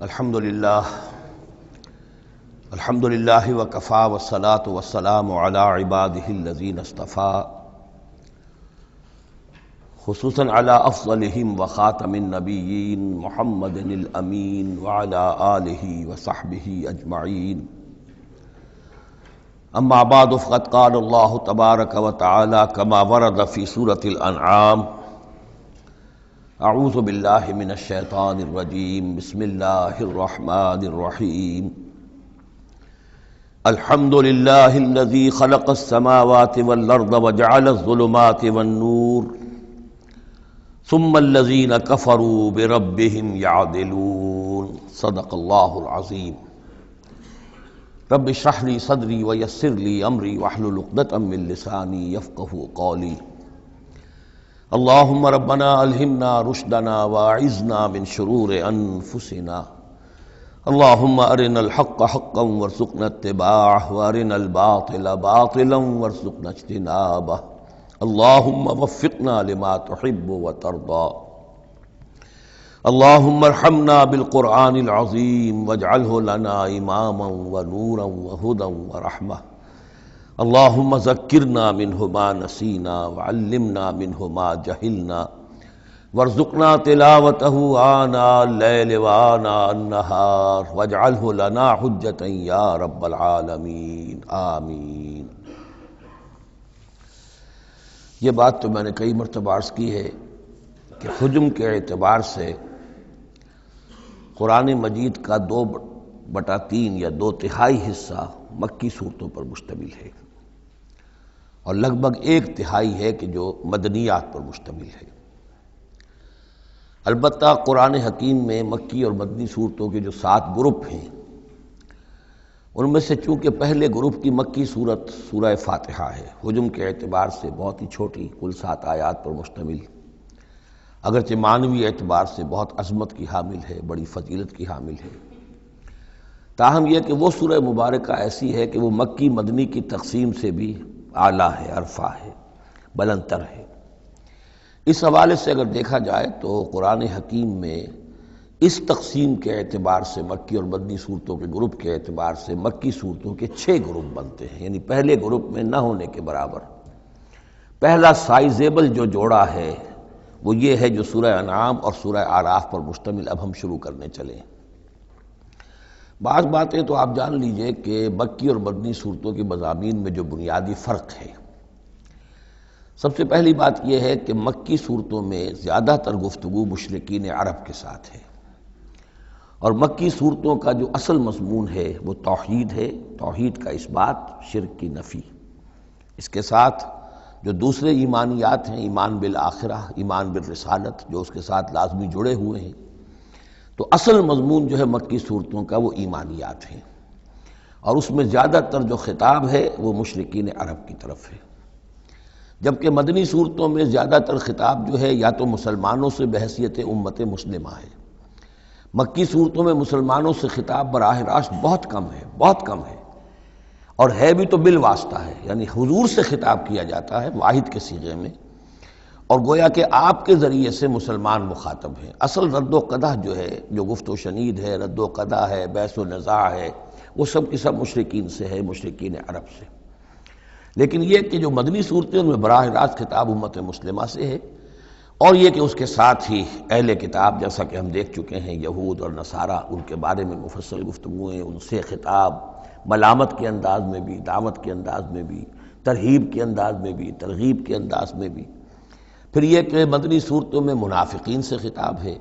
الحمد للہ وکفا والصلاة والسلام علی عباده الذین اصطفیٰ خصوصاً علی افضلہم وخاتم النبیین محمد الامین وعلی آلہ وصحبہ اجمعین اما بعد فقد قال اللہ تبارک وتعالی کما ورد فی سورة الانعام اعوذ باللہ من الشیطان الرجیم بسم اللہ الرحمن الرحیم الحمد للہ الذی خلق السماوات والارض وجعل الظلمات والنور ثم الذین کفروا بربهم یعدلون صدق اللہ العظیم رب اشرح لی صدری ویسر لی امری واحلل عقدۃ من لسانی یفقہوا قولی اللہم ربنا الہمنا رشدنا واعذنا من شرور انفسنا اللہم ارنا الحق حقا وارزقنا اتباعہ وارنا الباطل باطلا وارزقنا اجتنابہ اللہم وفقنا لما تحب وترضى اللہم ارحمنا بالقرآن العظیم واجعلہ لنا اماما ونورا وہدا ورحمہ اللہم ذکرنا منہ ما نسینا وعلمنا منہ ما جہلنا وارزقنا تلاوتہ آناء اللیل وآناء النہار واجعلہ لنا حجتا یا رب العالمین آمین۔ یہ بات تو میں نے کئی مرتبہ عرض کی ہے کہ حجم کے اعتبار سے قرآن مجید کا 2/3 یا 2/3 حصہ مکی صورتوں پر مشتمل ہے اور لگ بھگ 1/3 ہے کہ جو مدنیات پر مشتمل ہے۔ البتہ قرآن حکیم میں مکی اور مدنی صورتوں کے جو 7 گروپ ہیں ان میں سے چونکہ پہلے گروپ کی مکی صورت سورہ فاتحہ ہے، حجم کے اعتبار سے بہت ہی چھوٹی، کل 7 آیات پر مشتمل، اگرچہ معنوی اعتبار سے بہت عظمت کی حامل ہے، بڑی فضیلت کی حامل ہے، تاہم یہ کہ وہ سورہ مبارکہ ایسی ہے کہ وہ مکی مدنی کی تقسیم سے بھی اعلیٰ ہے، عرفہ ہے، بلندتر ہے۔ اس حوالے سے اگر دیکھا جائے تو قرآن حکیم میں اس تقسیم کے اعتبار سے مکی اور مدنی صورتوں کے گروپ کے اعتبار سے مکی صورتوں کے 6 گروپ بنتے ہیں، یعنی پہلے گروپ میں نہ ہونے کے برابر۔ پہلا سائزیبل جو جوڑا ہے وہ یہ ہے جو سورہ انعام اور سورہ اعراف پر مشتمل اب ہم شروع کرنے چلے۔ بعض باتیں تو آپ جان لیجئے کہ مکی اور مدنی صورتوں کے مضامین میں جو بنیادی فرق ہے، سب سے پہلی بات یہ ہے کہ مکی صورتوں میں زیادہ تر گفتگو مشرکین عرب کے ساتھ ہے، اور مکی صورتوں کا جو اصل مضمون ہے وہ توحید ہے، توحید کا اثبات، شرک کی نفی۔ اس کے ساتھ جو دوسرے ایمانیات ہیں، ایمان بالآخرہ، ایمان بالرسالت، جو اس کے ساتھ لازمی جڑے ہوئے ہیں، تو اصل مضمون جو ہے مکی صورتوں کا وہ ایمانیات ہیں، اور اس میں زیادہ تر جو خطاب ہے وہ مشرکین عرب کی طرف ہے، جبکہ مدنی صورتوں میں زیادہ تر خطاب جو ہے یا تو مسلمانوں سے بحیثیت امت مسلمہ ہے۔ مکی صورتوں میں مسلمانوں سے خطاب براہ راست بہت کم ہے، بہت کم ہے، اور ہے بھی تو بالواسطہ ہے، یعنی حضور سے خطاب کیا جاتا ہے واحد کے صیغے میں، اور گویا کہ آپ کے ذریعے سے مسلمان مخاطب ہیں۔ اصل رد و قدح جو ہے، جو گفت و شنید ہے، رد و قدح ہے، بحث و نزاع ہے، وہ سب کی سب مشرکین سے ہے، مشرکین عرب سے۔ لیکن یہ کہ جو مدنی صورتیں ان میں براہ راست خطاب امت مسلمہ سے ہے، اور یہ کہ اس کے ساتھ ہی اہل کتاب، جیسا کہ ہم دیکھ چکے ہیں، یہود اور نصارہ، ان کے بارے میں مفصل گفتگویں، ان سے خطاب ملامت کے انداز میں بھی، دعوت کے انداز میں بھی، ترہیب کے انداز میں بھی، ترغیب کے انداز میں بھی۔ پھر یہ کہ مدنی صورتوں میں منافقین سے خطاب ہے،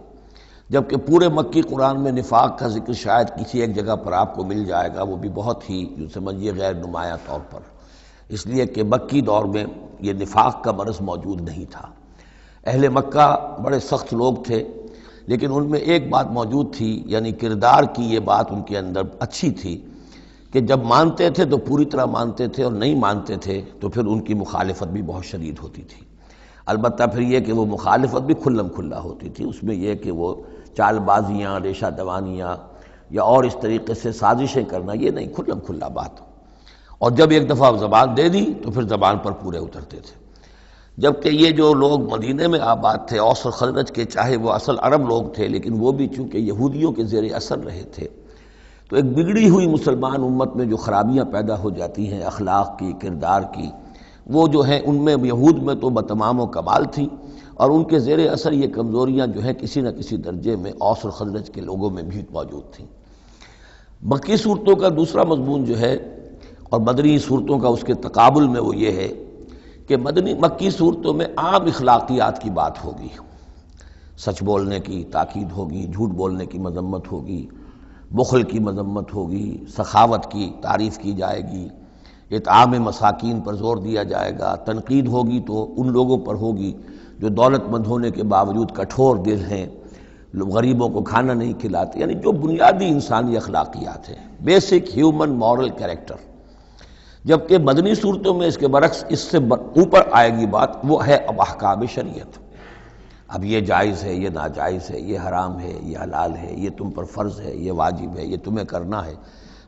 جبکہ پورے مکی قرآن میں نفاق کا ذکر شاید کسی ایک جگہ پر آپ کو مل جائے گا، وہ بھی بہت ہی جو سمجھیے غیر نمایاں طور پر، اس لیے کہ مکی دور میں یہ نفاق کا مرض موجود نہیں تھا۔ اہل مکہ بڑے سخت لوگ تھے، لیکن ان میں ایک بات موجود تھی، یعنی کردار کی یہ بات ان کے اندر اچھی تھی کہ جب مانتے تھے تو پوری طرح مانتے تھے، اور نہیں مانتے تھے تو پھر ان کی مخالفت بھی بہت شدید ہوتی تھی۔ البتہ پھر یہ کہ وہ مخالفت بھی کھلم کھلا ہوتی تھی، اس میں یہ کہ وہ چال بازیاں، ریشہ دوانیاں یا اور اس طریقے سے سازشیں کرنا، یہ نہیں، کھلم کھلا بات، اور جب ایک دفعہ زبان دے دی تو پھر زبان پر پورے اترتے تھے۔ جبکہ یہ جو لوگ مدینے میں آباد تھے اوس اور خزرج کے، چاہے وہ اصل عرب لوگ تھے لیکن وہ بھی چونکہ یہودیوں کے زیر اثر رہے تھے، تو ایک بگڑی ہوئی مسلمان امت میں جو خرابیاں پیدا ہو جاتی ہیں اخلاق کی، کردار کی، وہ جو ہیں ان میں یہود میں تو بتمام و کمال تھی، اور ان کے زیر اثر یہ کمزوریاں جو ہیں کسی نہ کسی درجے میں اوس اور خزرج کے لوگوں میں بھی موجود تھیں۔ مکی صورتوں کا دوسرا مضمون جو ہے اور مدنی صورتوں کا اس کے تقابل میں وہ یہ ہے کہ مکی صورتوں میں عام اخلاقیات کی بات ہوگی، سچ بولنے کی تاکید ہوگی، جھوٹ بولنے کی مذمت ہوگی، بخل کی مذمت ہوگی، سخاوت کی تعریف کی جائے گی، اطعام مساکین پر زور دیا جائے گا، تنقید ہوگی تو ان لوگوں پر ہوگی جو دولت مند ہونے کے باوجود کٹھور دل ہیں، غریبوں کو کھانا نہیں کھلاتے، یعنی جو بنیادی انسانی اخلاقیات ہیں، بیسک ہیومن مورل کریکٹر۔ جبکہ مدنی صورتوں میں اس کے برعکس اس سے اوپر آئے گی بات، وہ ہے اب احکام شریعت۔ اب یہ جائز ہے، یہ ناجائز ہے، یہ حرام ہے، یہ حلال ہے، یہ تم پر فرض ہے، یہ واجب ہے، یہ تمہیں کرنا ہے۔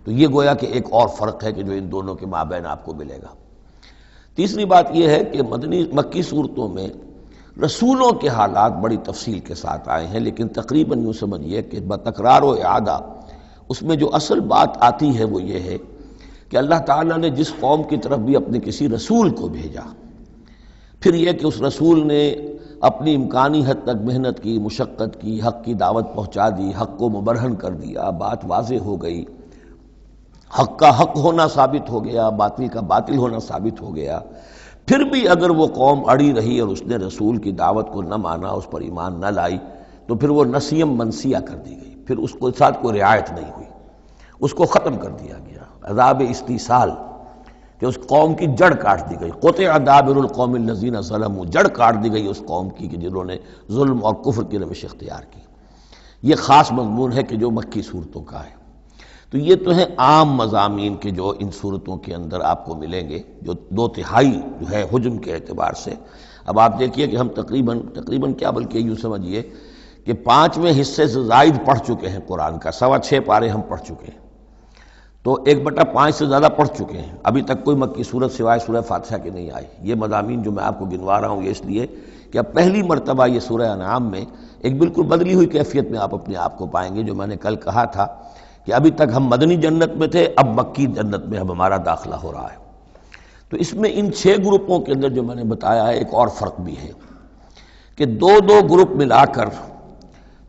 تو یہ گویا کہ ایک اور فرق ہے کہ جو ان دونوں کے مابین آپ کو ملے گا۔ تیسری بات یہ ہے کہ مکی صورتوں میں رسولوں کے حالات بڑی تفصیل کے ساتھ آئے ہیں، لیکن تقریباً یوں سمجھیے کہ بتکرار و اعادہ اس میں جو اصل بات آتی ہے وہ یہ ہے کہ اللہ تعالیٰ نے جس قوم کی طرف بھی اپنے کسی رسول کو بھیجا، پھر یہ کہ اس رسول نے اپنی امکانی حد تک محنت کی، مشقت کی، حق کی دعوت پہنچا دی، حق کو مبرہن کر دیا، بات واضح ہو گئی، حق کا حق ہونا ثابت ہو گیا، باطل کا باطل ہونا ثابت ہو گیا، پھر بھی اگر وہ قوم اڑی رہی اور اس نے رسول کی دعوت کو نہ مانا، اس پر ایمان نہ لائی، تو پھر وہ نسیم منسیہ کر دی گئی، پھر اس کے ساتھ کوئی رعایت نہیں ہوئی، اس کو ختم کر دیا گیا، عذاب استیصال، کہ اس قوم کی جڑ کاٹ دی گئی، قطع دابر القوم الذین ظلموا، جڑ کاٹ دی گئی اس قوم کی کہ جنہوں نے ظلم اور کفر کی روش اختیار کی۔ یہ خاص مضمون ہے کہ جو مکی صورتوں کا ہے۔ تو یہ تو ہیں عام مضامین کے جو ان صورتوں کے اندر آپ کو ملیں گے، جو 2/3 جو ہے حجم کے اعتبار سے۔ اب آپ دیکھیے کہ ہم تقریباً کیا بلکہ یوں سمجھیے کہ 5ویں حصے سے زائد پڑھ چکے ہیں قرآن کا، 6.25 پارے ہم پڑھ چکے ہیں، تو 1/5 سے زیادہ پڑھ چکے ہیں۔ ابھی تک کوئی مکی صورت سوائے سورہ فاتحہ کے نہیں آئی۔ یہ مضامین جو میں آپ کو گنوا رہا ہوں یہ اس لیے کہ اب پہلی مرتبہ یہ سورہ انعام میں ایک بالکل بدلی ہوئی کیفیت میں آپ اپنے آپ کو پائیں گے، جو میں نے کل کہا تھا کہ ابھی تک ہم مدنی جنت میں تھے، اب مکی جنت میں اب ہمارا داخلہ ہو رہا ہے۔ تو اس میں ان 6 گروپوں کے اندر جو میں نے بتایا ہے ایک اور فرق بھی ہے کہ 2 گروپ ملا کر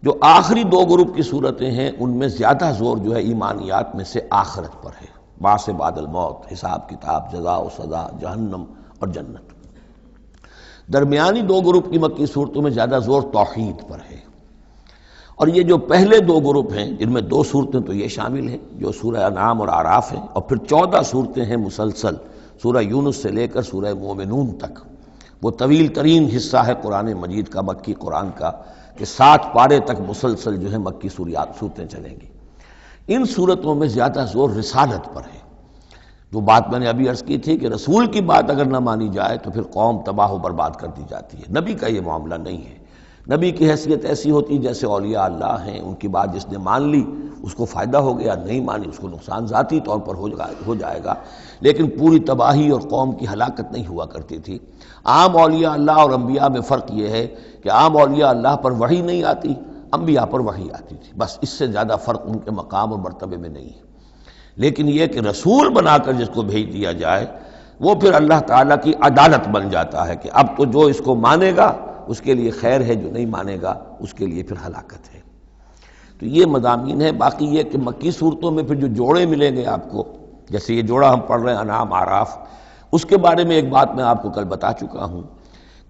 جو آخری 2 گروپ کی صورتیں ہیں ان میں زیادہ زور جو ہے ایمانیات میں سے آخرت پر ہے، بعث بعد الموت، حساب کتاب، جزا و سزا، جہنم اور جنت۔ درمیانی 2 گروپ کی مکی صورتوں میں زیادہ زور توحید پر ہے، اور یہ جو پہلے 2 گروپ ہیں جن میں 2 صورتیں تو یہ شامل ہیں جو سورہ انعام اور اعراف ہیں، اور پھر 14 صورتیں ہیں مسلسل سورہ یونس سے لے کر سورہ مومنون تک۔ وہ طویل ترین حصہ ہے قرآن مجید کا، مکی قرآن کا، کہ 60 پارے تک مسلسل جو ہے مکی صورتیں چلیں گی۔ ان صورتوں میں زیادہ زور رسالت پر ہے۔ جو بات میں نے ابھی عرض کی تھی کہ رسول کی بات اگر نہ مانی جائے تو پھر قوم تباہ و برباد کر دی جاتی ہے۔ نبی کا یہ معاملہ نہیں ہے، نبی کی حیثیت ایسی ہوتی جیسے اولیاء اللہ ہیں، ان کی بات جس نے مان لی اس کو فائدہ ہو گیا، نہیں مانی اس کو نقصان ذاتی طور پر ہو جائے گا، لیکن پوری تباہی اور قوم کی ہلاکت نہیں ہوا کرتی تھی۔ عام اولیاء اللہ اور انبیاء میں فرق یہ ہے کہ عام اولیاء اللہ پر وحی نہیں آتی، انبیاء پر وحی آتی تھی، بس اس سے زیادہ فرق ان کے مقام اور مرتبے میں نہیں ہے۔ لیکن یہ کہ رسول بنا کر جس کو بھیج دیا جائے وہ پھر اللہ تعالیٰ کی عدالت بن جاتا ہے کہ اب تو جو اس کو مانے گا اس کے لیے خیر ہے، جو نہیں مانے گا اس کے لیے پھر ہلاکت ہے۔ تو یہ مضامین ہے۔ باقی یہ کہ مکی صورتوں میں پھر جو جوڑے ملیں گے آپ کو، جیسے یہ جوڑا ہم پڑھ رہے ہیں انعام اعراف، اس کے بارے میں ایک بات میں آپ کو کل بتا چکا ہوں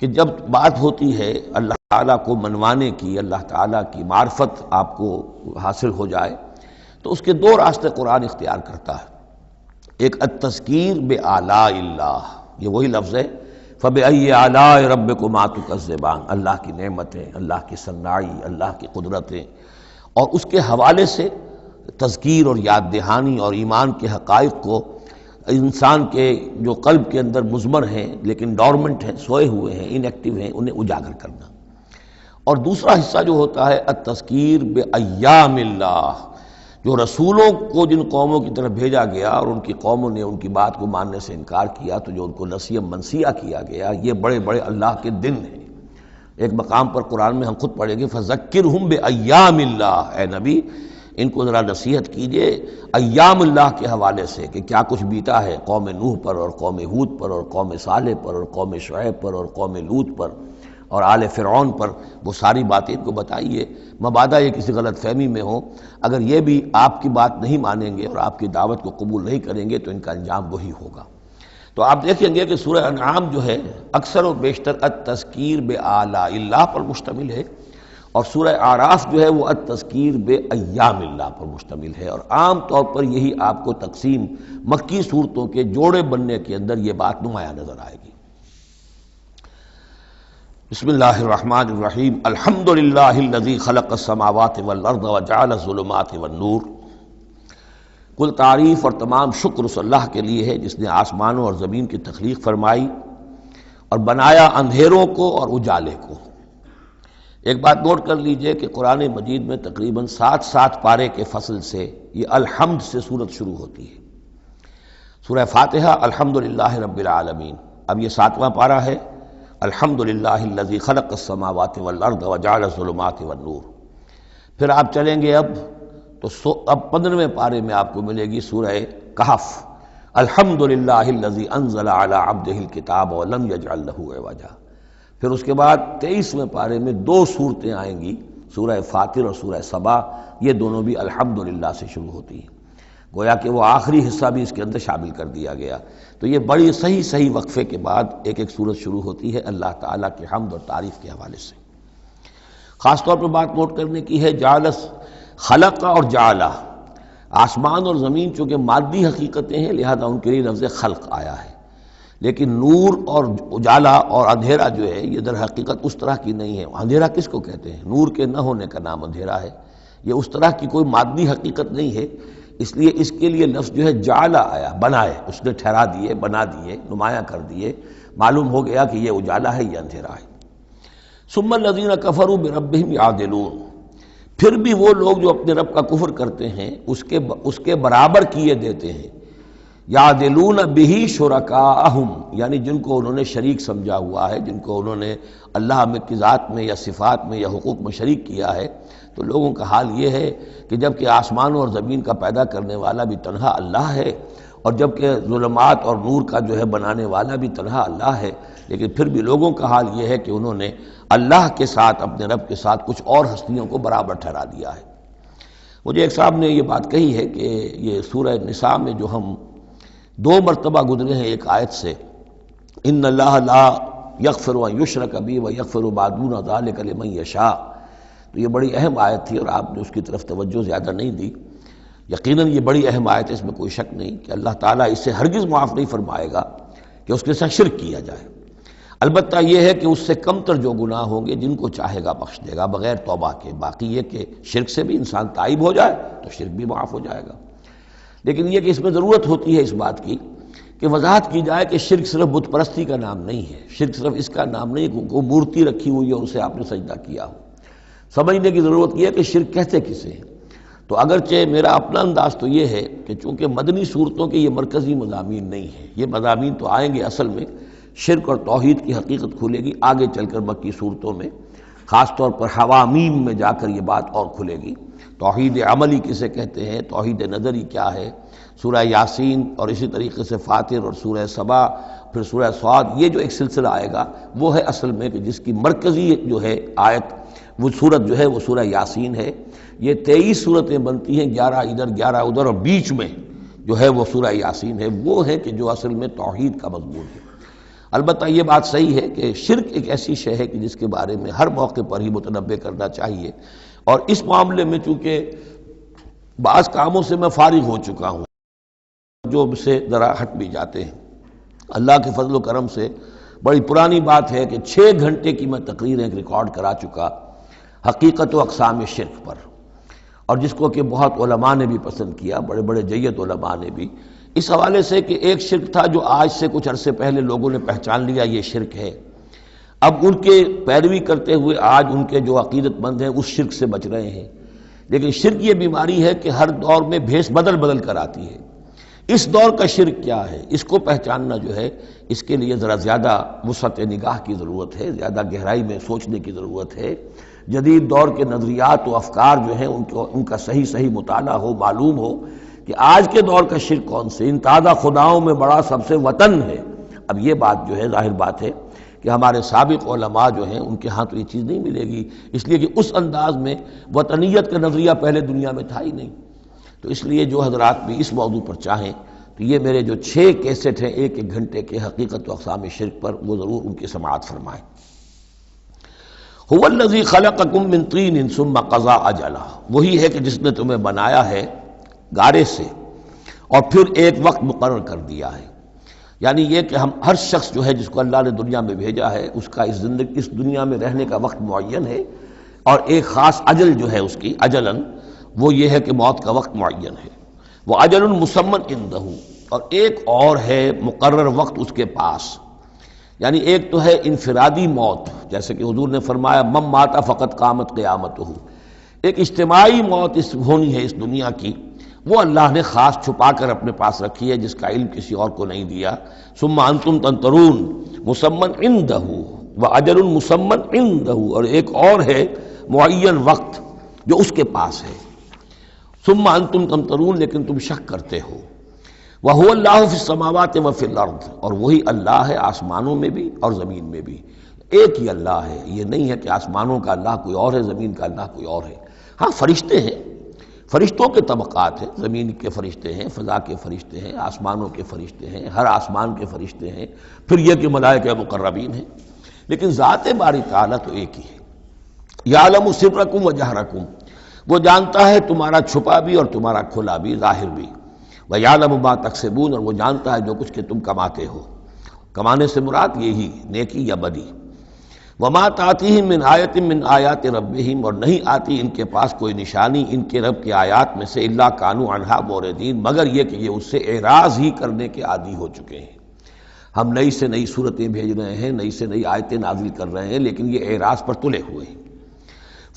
کہ جب بات ہوتی ہے اللہ تعالیٰ کو منوانے کی، اللہ تعالیٰ کی معرفت آپ کو حاصل ہو جائے، تو اس کے 2 راستے قرآن اختیار کرتا ہے۔ ایک التذکیر بآلاء اللہ، یہ وہی لفظ ہے فَبِأَيِّ آلَاءِ رَبِّكُمَا تُكَذِّبَانِ، اللہ کی نعمتیں، اللہ کی صناعی، اللہ کی قدرتیں، اور اس کے حوالے سے تذکیر اور یاد دہانی اور ایمان کے حقائق کو انسان کے جو قلب کے اندر مضمر ہیں لیکن ڈورمنٹ ہیں، سوئے ہوئے ہیں، ان ایکٹیو ہیں، انہیں اجاگر کرنا۔ اور دوسرا حصہ جو ہوتا ہے التذکیر بایام اللہ، جو رسولوں کو جن قوموں کی طرف بھیجا گیا اور ان کی قوموں نے ان کی بات کو ماننے سے انکار کیا، تو جو ان کو نسیہ منسیہ کیا گیا، یہ بڑے بڑے اللہ کے دن ہیں۔ ایک مقام پر قرآن میں ہم خود پڑھیں گے فَذَكِّرْهُمْ بِأَيَّامِ اللَّهِ، اے نبی ان کو ذرا نصیحت کیجئے ایام اللہ کے حوالے سے کہ کیا کچھ بیتا ہے قوم نوح پر اور قوم ہود پر اور قوم صالح پر اور قوم شعیب پر اور قوم لوط پر اور آل فرعون پر، وہ ساری باتیں ان کو بتائیے، مبادا یہ کسی غلط فہمی میں ہو۔ اگر یہ بھی آپ کی بات نہیں مانیں گے اور آپ کی دعوت کو قبول نہیں کریں گے تو ان کا انجام وہی ہوگا۔ تو آپ دیکھیں گے کہ سورہ انعام جو ہے اکثر و بیشتر التذکیر بآلاء اللہ پر مشتمل ہے، اور سورہ اعراف جو ہے وہ التذکیر بایام اللہ پر مشتمل ہے، اور عام طور پر یہی آپ کو تقسیم مکی صورتوں کے جوڑے بننے کے اندر یہ بات نمایاں نظر آئے گی۔ بسم اللہ الرحمن الرحیم، الحمد للہ الذی خلق السماوات والارض وجعل الظلمات والنور۔ کل تعریف اور تمام شکر اس اللہ کے لیے ہے جس نے آسمانوں اور زمین کی تخلیق فرمائی اور بنایا اندھیروں کو اور اجالے کو۔ ایک بات نوٹ کر لیجئے کہ قرآن مجید میں تقریباً 7 پارے کے فصل سے یہ الحمد سے سورت شروع ہوتی ہے۔ سورہ فاتحہ الحمدللہ رب العالمین، اب یہ 7واں پارہ ہے، الحمدللہ الذی خلق السماوات والارض وجعل الظلمات والنور۔ پھر آپ چلیں گے اب 15ویں پارے میں آپ کو ملے گی سورہ کہف، الحمدللہ الذی انزل علی عبدہ الکتاب ولم یجعل لہ عوجا۔ پھر اس کے بعد 23ویں پارے میں 2 صورتیں آئیں گی، سورہ فاطر اور سورہ سبا، یہ دونوں بھی الحمدللہ سے شروع ہوتی ہیں، گویا کہ وہ آخری حصہ بھی اس کے اندر شامل کر دیا گیا۔ تو یہ بڑی صحیح وقفے کے بعد ایک سورت شروع ہوتی ہے اللہ تعالیٰ کے حمد اور تعریف کے حوالے سے۔ خاص طور پر بات نوٹ کرنے کی ہے جعل، خلق اور جعلہ، آسمان اور زمین چونکہ مادی حقیقتیں ہیں لہذا ان کے لیے لفظ خلق آیا ہے، لیکن نور اور اجالا اور اندھیرا جو ہے یہ در حقیقت اس طرح کی نہیں ہے۔ اندھیرا کس کو کہتے ہیں؟ نور کے نہ ہونے کا نام اندھیرا ہے، یہ اس طرح کی کوئی مادی حقیقت نہیں ہے، اس لیے اس کے لیے لفظ جو ہے جعلا آیا، بنائے، اس نے ٹھہرا دیے، بنا دیے، نمایاں کر دیے، معلوم ہو گیا کہ یہ اجالا ہے، یہ اندھیرا ہے۔ ثم الذین کفروا بربہم یعدلون، پھر بھی وہ لوگ جو اپنے رب کا کفر کرتے ہیں اس کے برابر کیے دیتے ہیں، یعدلون بہ شرکاءہم، یعنی جن کو انہوں نے شریک سمجھا ہوا ہے، جن کو انہوں نے اللہ کی ذات میں یا صفات میں یا حقوق میں شریک کیا ہے، تو لوگوں کا حال یہ ہے کہ جب کہ آسمانوں اور زمین کا پیدا کرنے والا بھی تنہا اللہ ہے، اور جب کہ ظلمات اور نور کا جو ہے بنانے والا بھی تنہا اللہ ہے، لیکن پھر بھی لوگوں کا حال یہ ہے کہ انہوں نے اللہ کے ساتھ، اپنے رب کے ساتھ کچھ اور ہستیوں کو برابر ٹھہرا دیا ہے۔ مجھے ایک صاحب نے یہ بات کہی ہے کہ یہ سورہ نساء میں جو ہم 2 مرتبہ گزرے ہیں ایک آیت سے، ان اللہ لا یغفر ان یشرک بہ ویغفر ما دون ذلک لمن یشاء، تو یہ بڑی اہم آیت تھی اور آپ نے اس کی طرف توجہ زیادہ نہیں دی۔ یقیناً یہ بڑی اہم آیت ہے، اس میں کوئی شک نہیں کہ اللہ تعالیٰ اسے ہرگز معاف نہیں فرمائے گا کہ اس کے ساتھ شرک کیا جائے۔ البتہ یہ ہے کہ اس سے کم تر جو گناہ ہوں گے جن کو چاہے گا بخش دے گا بغیر توبہ کے، باقی یہ کہ شرک سے بھی انسان تائب ہو جائے تو شرک بھی معاف ہو جائے گا۔ لیکن یہ کہ اس میں ضرورت ہوتی ہے اس بات کی کہ وضاحت کی جائے کہ شرک صرف بت پرستی کا نام نہیں ہے، شرک صرف اس کا نام نہیں کہ کوئی مورتی رکھی ہوئی ہے اور اسے آپ نے سجدہ کیا ہو۔ سمجھنے کی ضرورت یہ ہے کہ شرک کہتے کسے ہیں۔ تو اگرچہ میرا اپنا انداز تو یہ ہے کہ چونکہ مدنی صورتوں کے یہ مرکزی مضامین نہیں ہیں، یہ مضامین تو آئیں گے، اصل میں شرک اور توحید کی حقیقت کھلے گی آگے چل کر مکی صورتوں میں، خاص طور پر حوامیم میں جا کر یہ بات اور کھلے گی۔ توحید عملی کسے کہتے ہیں، توحید نظری کیا ہے، سورہ یاسین اور اسی طریقے سے فاطر اور سورہ سبا، پھر سورہ صاد، یہ جو ایک سلسلہ آئے گا وہ ہے اصل میں کہ جس کی مرکزی جو ہے آیت، وہ صورت جو ہے وہ سورہ یاسین ہے۔ یہ 23 صورتیں بنتی ہیں، 11 ادھر 11 ادھر، اور بیچ میں جو ہے وہ سورہ یاسین ہے، وہ ہے کہ جو اصل میں توحید کا مضمون ہے۔ البتہ یہ بات صحیح ہے کہ شرک ایک ایسی شے ہے کہ جس کے بارے میں ہر موقع پر ہی متنبہ کرنا چاہیے، اور اس معاملے میں چونکہ بعض کاموں سے میں فارغ ہو چکا ہوں جو سے ذرا ہٹ بھی جاتے ہیں، اللہ کے فضل و کرم سے بڑی پرانی بات ہے کہ 6 گھنٹے کی میں تقریر ایک ریکارڈ کرا چکا حقیقت و اقسام شرک پر، اور جس کو کہ بہت علماء نے بھی پسند کیا، بڑے بڑے جید علماء نے بھی، اس حوالے سے کہ ایک شرک تھا جو آج سے کچھ عرصے پہلے لوگوں نے پہچان لیا یہ شرک ہے، اب ان کے پیروی کرتے ہوئے آج ان کے جو عقیدت مند ہیں اس شرک سے بچ رہے ہیں، لیکن شرک یہ بیماری ہے کہ ہر دور میں بھیس بدل بدل کر آتی ہے۔ اس دور کا شرک کیا ہے، اس کو پہچاننا جو ہے، اس کے لیے ذرا زیادہ وسعت نگاہ کی ضرورت ہے، زیادہ گہرائی میں سوچنے کی ضرورت ہے۔ جدید دور کے نظریات و افکار جو ہیں ان کا صحیح مطالعہ ہو، معلوم ہو کہ آج کے دور کا شرک کون سے۔ ان تازہ خداؤں میں بڑا سب سے وطن ہے۔ اب یہ بات جو ہے ظاہر بات ہے کہ ہمارے سابق علماء جو ہیں ان کے ہاں تو یہ چیز نہیں ملے گی، اس لیے کہ اس انداز میں وطنیت کا نظریہ پہلے دنیا میں تھا ہی نہیں۔ تو اس لیے جو حضرات بھی اس موضوع پر چاہیں تو یہ میرے جو 6 کیسٹ ہیں 1 گھنٹے کے حقیقت و اقسام شرک پر، وہ ضرور ان کی سماعت فرمائیں۔ هو الذی خلقکم من طین ثم قضى اجلا، وہی ہے کہ جس نے تمہیں بنایا ہے گارے سے اور پھر ایک وقت مقرر کر دیا ہے۔ یعنی یہ کہ ہر شخص جو ہے جس کو اللہ نے دنیا میں بھیجا ہے، اس کا اس دنیا میں رہنے کا وقت معین ہے، اور ایک خاص اجل جو ہے اس کی اجلاً وہ یہ ہے کہ موت کا وقت معین ہے۔ وہ اجل مسمى عنده، اور ایک اور ہے مقرر وقت اس کے پاس۔ یعنی ایک تو ہے انفرادی موت، جیسے کہ حضور نے فرمایا من مات فقط قامت قیامتہ، ایک اجتماعی موت ہونی ہے اس دنیا کی، وہ اللہ نے خاص چھپا کر اپنے پاس رکھی ہے، جس کا علم کسی اور کو نہیں دیا۔ ثم انتم تنظرون مسمى عنده واجل مسمى عنده، اور ایک اور ہے معین وقت جو اس کے پاس ہے۔ ثم انتم تمترون، لیکن تم شک کرتے ہو۔ وَهُوَ اللَّهُ فِي السَّمَاوَاتِ وَفِي الْأَرْضِ، اور وہی اللہ ہے آسمانوں میں بھی اور زمین میں بھی، ایک ہی اللہ ہے۔ یہ نہیں ہے کہ آسمانوں کا اللہ کوئی اور ہے، زمین کا اللہ کوئی اور ہے۔ ہاں فرشتے ہیں، فرشتوں کے طبقات ہیں، زمین کے فرشتے ہیں، فضا کے فرشتے ہیں، آسمانوں کے فرشتے ہیں، ہر آسمان کے فرشتے ہیں، پھر یہ کہ ملائکہ مقربین ہیں، لیکن ذات باری تعالیٰ تو ایک ہی ہے۔ یعلم سرکم وجہرکم، وہ جانتا ہے تمہارا چھپا بھی اور تمہارا کھلا بھی، ظاہر بھی۔ وَيَعْلَمُ مَا تَكْسِبُونَ، اور وہ جانتا ہے جو کچھ کہ تم کماتے ہو۔ کمانے سے مراد یہی نیکی یا بدی۔ وَمَا تَأْتِيهِم مِّنْ آیَةٍ مِّنْ آیَاتِ رَبِّهِمْ، اور نہیں آتی ان کے پاس کوئی نشانی ان کے رب کی آیات میں سے، إِلَّا كَانُوا عَنْهَا مُعْرِضِينَ، مگر یہ کہ یہ اس سے اعراض ہی کرنے کے عادی ہو چکے ہیں۔ ہم نئی سے نئی صورتیں بھیج رہے ہیں، نئی سے نئی آیتیں نازل کر رہے ہیں، لیکن یہ اعراض پر تلے ہوئے ہیں۔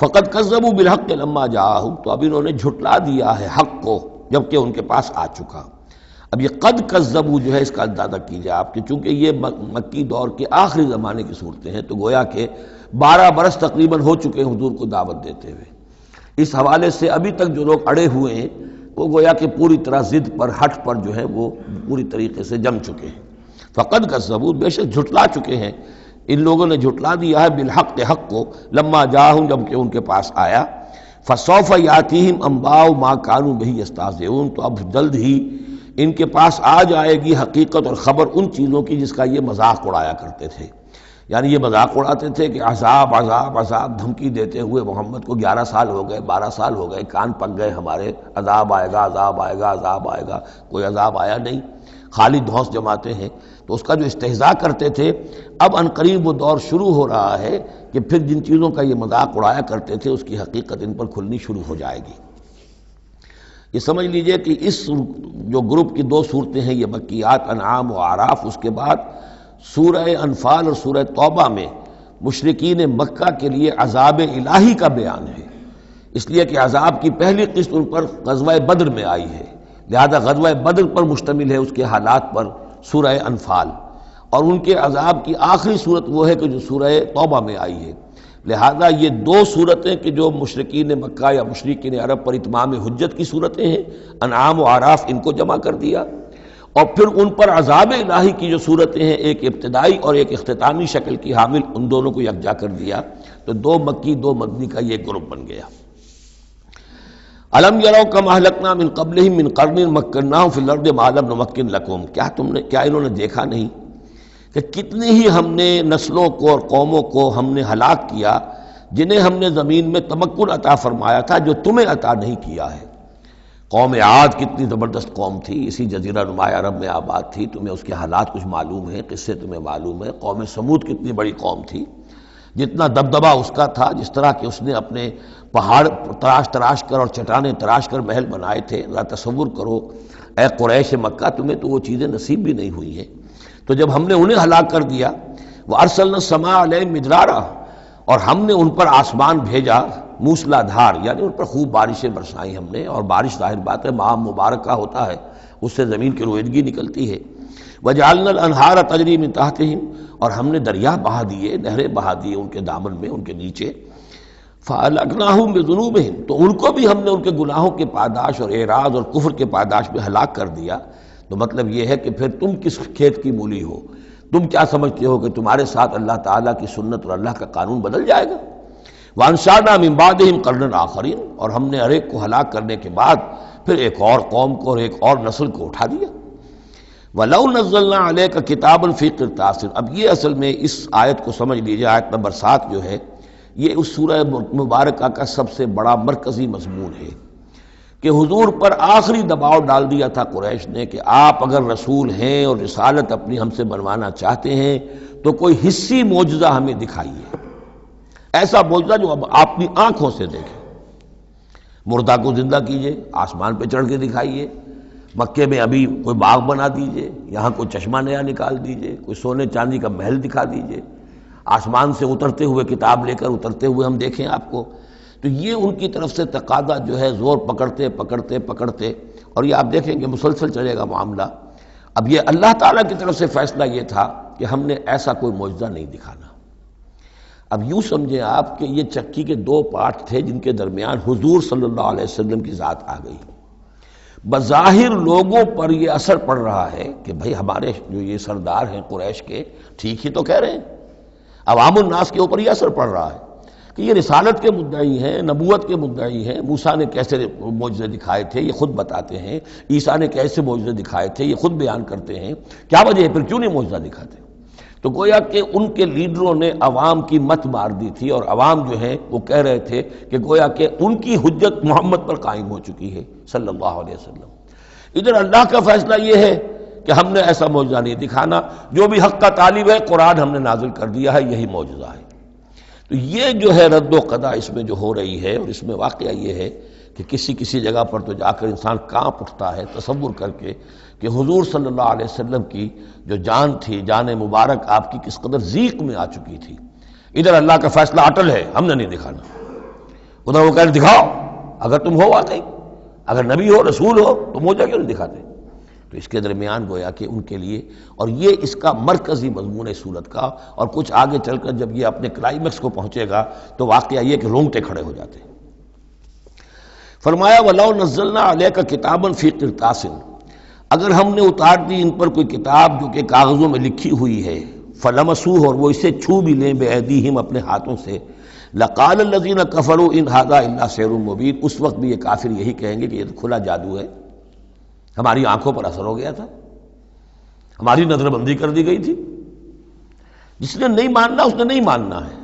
فَقَدْ كَذَّبُوا بِالْحَقِّ لَمَّا جَاءَهُمْ، تو اب انہوں نے جھٹلا دیا ہے حق کو جبکہ ان کے پاس آ چکا۔ اب یہ قد کذبوا جو ہے اس کا اندازہ کیجئے آپ کہ چونکہ یہ مکی دور کے آخری زمانے کی صورتیں ہیں، تو گویا کہ 12 برس تقریباً ہو چکے ہیں حضور کو دعوت دیتے ہوئے۔ اس حوالے سے ابھی تک جو لوگ اڑے ہوئے ہیں وہ گویا کہ پوری طرح ضد پر، ہٹ پر جو ہے وہ پوری طریقے سے جم چکے ہیں۔ فقد کذبوا، بے شک جھٹلا چکے ہیں ان لوگوں نے، جھٹلا دیا ہے بالحق، حق کو، لما جاءہم، جب کہ ان کے پاس آیا۔ فسوف یاتیہم انباء ما کانوا بہ یستہزئون، تو اب جلد ہی ان کے پاس آ جائے گی حقیقت اور خبر ان چیزوں کی جس کا یہ مذاق اڑایا کرتے تھے۔ یعنی یہ مذاق اڑاتے تھے کہ عذاب عذاب عذاب، دھمکی دیتے ہوئے محمد کو 11 سال ہو گئے، 12 سال ہو گئے، کان پک گئے ہمارے، عذاب آئے گا عذاب آئے گا عذاب آئے گا، کوئی عذاب آیا نہیں، خالی دھونس جماتے ہیں۔ تو اس کا جو استہزاء کرتے تھے، اب عنقریب وہ دور شروع ہو رہا ہے کہ پھر جن چیزوں کا یہ مذاق اڑایا کرتے تھے اس کی حقیقت ان پر کھلنی شروع ہو جائے گی۔ یہ سمجھ لیجئے کہ اس جو گروپ کی 2 صورتیں ہیں، یہ مکیات انعام و اعراف، اس کے بعد سورہ انفال اور سورہ توبہ میں مشرکین مکہ کے لیے عذاب الہی کا بیان ہے، اس لیے کہ عذاب کی پہلی قسط ان پر غزوہ بدر میں آئی ہے، لہذا غزوہ بدر پر مشتمل ہے اس کے حالات پر سورہ انفال، اور ان کے عذاب کی آخری صورت وہ ہے کہ جو سورہ توبہ میں آئی ہے۔ لہذا یہ 2 صورتیں کہ جو مشرکین مکہ یا مشرکین عرب پر اتمام حجت کی صورتیں ہیں، انعام و اعراف، ان کو جمع کر دیا، اور پھر ان پر عذاب الہی کی جو صورتیں ہیں، ایک ابتدائی اور ایک اختتامی شکل کی حامل، ان دونوں کو یکجا کر دیا، تو 2 مکی 2 مدنی کا یہ گروپ بن گیا۔ الم یروا کما اہلکنا من قبلہم من قرن مکناہم فی الارض ما لم نمکن لکم، کیا انہوں نے دیکھا نہیں کہ کتنی ہی ہم نے نسلوں کو اور قوموں کو ہم نے ہلاک کیا جنہیں ہم نے زمین میں تمکن عطا فرمایا تھا جو تمہیں عطا نہیں کیا ہے۔ قوم عاد کتنی زبردست قوم تھی، اسی جزیرہ نما عرب میں آباد تھی، تمہیں اس کے حالات کچھ معلوم ہیں، قصے تمہیں معلوم ہیں۔ قوم سمود کتنی بڑی قوم تھی، جتنا دبدبا اس کا تھا، جس طرح کہ اس نے اپنے پہاڑ تراش کر اور چٹانیں تراش کر محل بنائے تھے، ذرا تصور کرو اے قریش مکہ، تمہیں تو وہ چیزیں نصیب بھی نہیں ہوئی ہیں۔ تو جب ہم نے انہیں ہلاک کر دیا، وَأَرْسَلْنَا السَّمَاءَ عَلَيْهِم مِدْرَارًا، اور ہم نے ان پر آسمان بھیجا موسلا دھار، یعنی ان پر خوب بارشیں برسائیں ہم نے، اور بارش ظاہر بات ہے ماہ مبارک کا ہوتا ہے، اس سے زمین کی رویدگی نکلتی ہے۔ وجعلنا الانہار تجری من تحتہم، اور ہم نے دریا بہا دیے، نہریں بہا دیے ان کے دامن میں، ان کے نیچے۔ فَأَلْأَقْنَاهُمْ بِذُنُوبِهِمْ، تو ان کو بھی ہم نے ان کے گناہوں کے پاداش اور اعراض اور کفر کے پاداش میں ہلاک کر دیا۔ تو مطلب یہ ہے کہ پھر تم کس کھیت کی مولی ہو؟ تم کیا سمجھتے ہو کہ تمہارے ساتھ اللہ تعالیٰ کی سنت اور اللہ کا قانون بدل جائے گا؟ وَأَنشَأْنَا مِن بَعْدِهِمْ قَرْنًا آخَرِينَ، اور ہم نے ہر ایک کو ہلاک کرنے کے بعد پھر ایک اور قوم کو اور ایک اور نسل کو اٹھا دیا۔ وَلَوْ نَزَّلْنَا عَلَيْكَ كِتَابًا فِي قِرْطَاسٍ، اب یہ اصل میں اس آیت کو سمجھ لیجیے، آیت نمبر 7 جو ہے یہ اس سورہ مبارکہ کا سب سے بڑا مرکزی مضمون ہے کہ حضور پر آخری دباؤ ڈال دیا تھا قریش نے کہ آپ اگر رسول ہیں اور رسالت اپنی ہم سے بنوانا چاہتے ہیں تو کوئی حصی معجزہ ہمیں دکھائیے، ایسا معجزہ جو اب آپ اپنی آنکھوں سے دیکھیں۔ مردہ کو زندہ کیجئے، آسمان پہ چڑھ کے دکھائیے، مکے میں ابھی کوئی باغ بنا دیجئے، یہاں کوئی چشمہ نیا نکال دیجئے، کوئی سونے چاندی کا محل دکھا دیجئے، آسمان سے اترتے ہوئے کتاب لے کر اترتے ہوئے ہم دیکھیں آپ کو۔ تو یہ ان کی طرف سے تقاضا جو ہے زور پکڑتے پکڑتے پکڑتے، اور یہ آپ دیکھیں کہ مسلسل چلے گا معاملہ۔ اب یہ اللہ تعالیٰ کی طرف سے فیصلہ یہ تھا کہ ہم نے ایسا کوئی معجزہ نہیں دکھانا۔ اب یوں سمجھیں آپ کہ یہ چکی کے دو پارٹ تھے جن کے درمیان حضور صلی اللہ علیہ وسلم کی ذات آ گئی۔ بظاہر لوگوں پر یہ اثر پڑ رہا ہے کہ بھئی ہمارے جو یہ سردار ہیں قریش کے ٹھیک ہی تو کہہ رہے ہیں، عوام الناس کے اوپر یہ اثر پڑ رہا ہے کہ یہ رسالت کے مدعی ہیں، نبوت کے مدعی ہیں۔ موسیٰ نے کیسے معجزے دکھائے تھے یہ خود بتاتے ہیں، عیسیٰ نے کیسے معجزے دکھائے تھے یہ خود بیان کرتے ہیں، کیا وجہ ہے پھر کیوں نہیں معجزہ دکھاتے؟ تو گویا کہ ان کے لیڈروں نے عوام کی مت مار دی تھی، اور عوام جو ہے وہ کہہ رہے تھے کہ گویا کہ ان کی حجت محمد پر قائم ہو چکی ہے صلی اللہ علیہ وسلم۔ ادھر اللہ کا فیصلہ یہ ہے کہ ہم نے ایسا معجزہ نہیں دکھانا، جو بھی حق کا طالب ہے قرآن ہم نے نازل کر دیا ہے، یہی معجزہ ہے۔ تو یہ جو ہے رد و قضا اس میں جو ہو رہی ہے، اور اس میں واقعہ یہ ہے کہ کسی جگہ پر تو جا کر انسان کانپ اٹھتا ہے تصور کر کے کہ حضور صلی اللہ علیہ وسلم کی جو جان تھی، جان مبارک آپ کی کس قدر ضیق میں آ چکی تھی۔ ادھر اللہ کا فیصلہ اٹل ہے، ہم نے نہیں دکھانا، ادھر وہ کہہ رہے دکھاؤ، اگر تم ہو واقعی، اگر نبی ہو رسول ہو تو معجزہ کیوں نہیں دکھاتے؟ تو اس کے درمیان گویا کہ ان کے لیے، اور یہ اس کا مرکزی مضمون ہے سورت کا، اور کچھ آگے چل کر جب یہ اپنے کلائمیکس کو پہنچے گا تو واقعہ یہ کہ رونگٹے کھڑے ہو جاتے ہیں۔ فرمایا وَلَوْ نَزَّلْنَا عَلَيْكَ كِتَابًا فِي قِرْطَاسٍ، اگر ہم نے اتار دی ان پر کوئی کتاب جو کہ کاغذوں میں لکھی ہوئی ہے، فَلَمَسُوهُ، اور وہ اسے چھو بھی لیں بِأَيْدِيهِمْ اپنے ہاتھوں سے، لَقَالَ الَّذِينَ كَفَرُوا إِنْ هَذَا إِلَّا سِحْرٌ مُبِينٌ، اس وقت بھی یہ کافر یہی کہیں گے کہ یہ تو کھلا جادو ہے، ہماری آنکھوں پر اثر ہو گیا تھا، ہماری نظر بندی کر دی گئی تھی۔ جس نے نہیں ماننا اس نے نہیں ماننا ہے،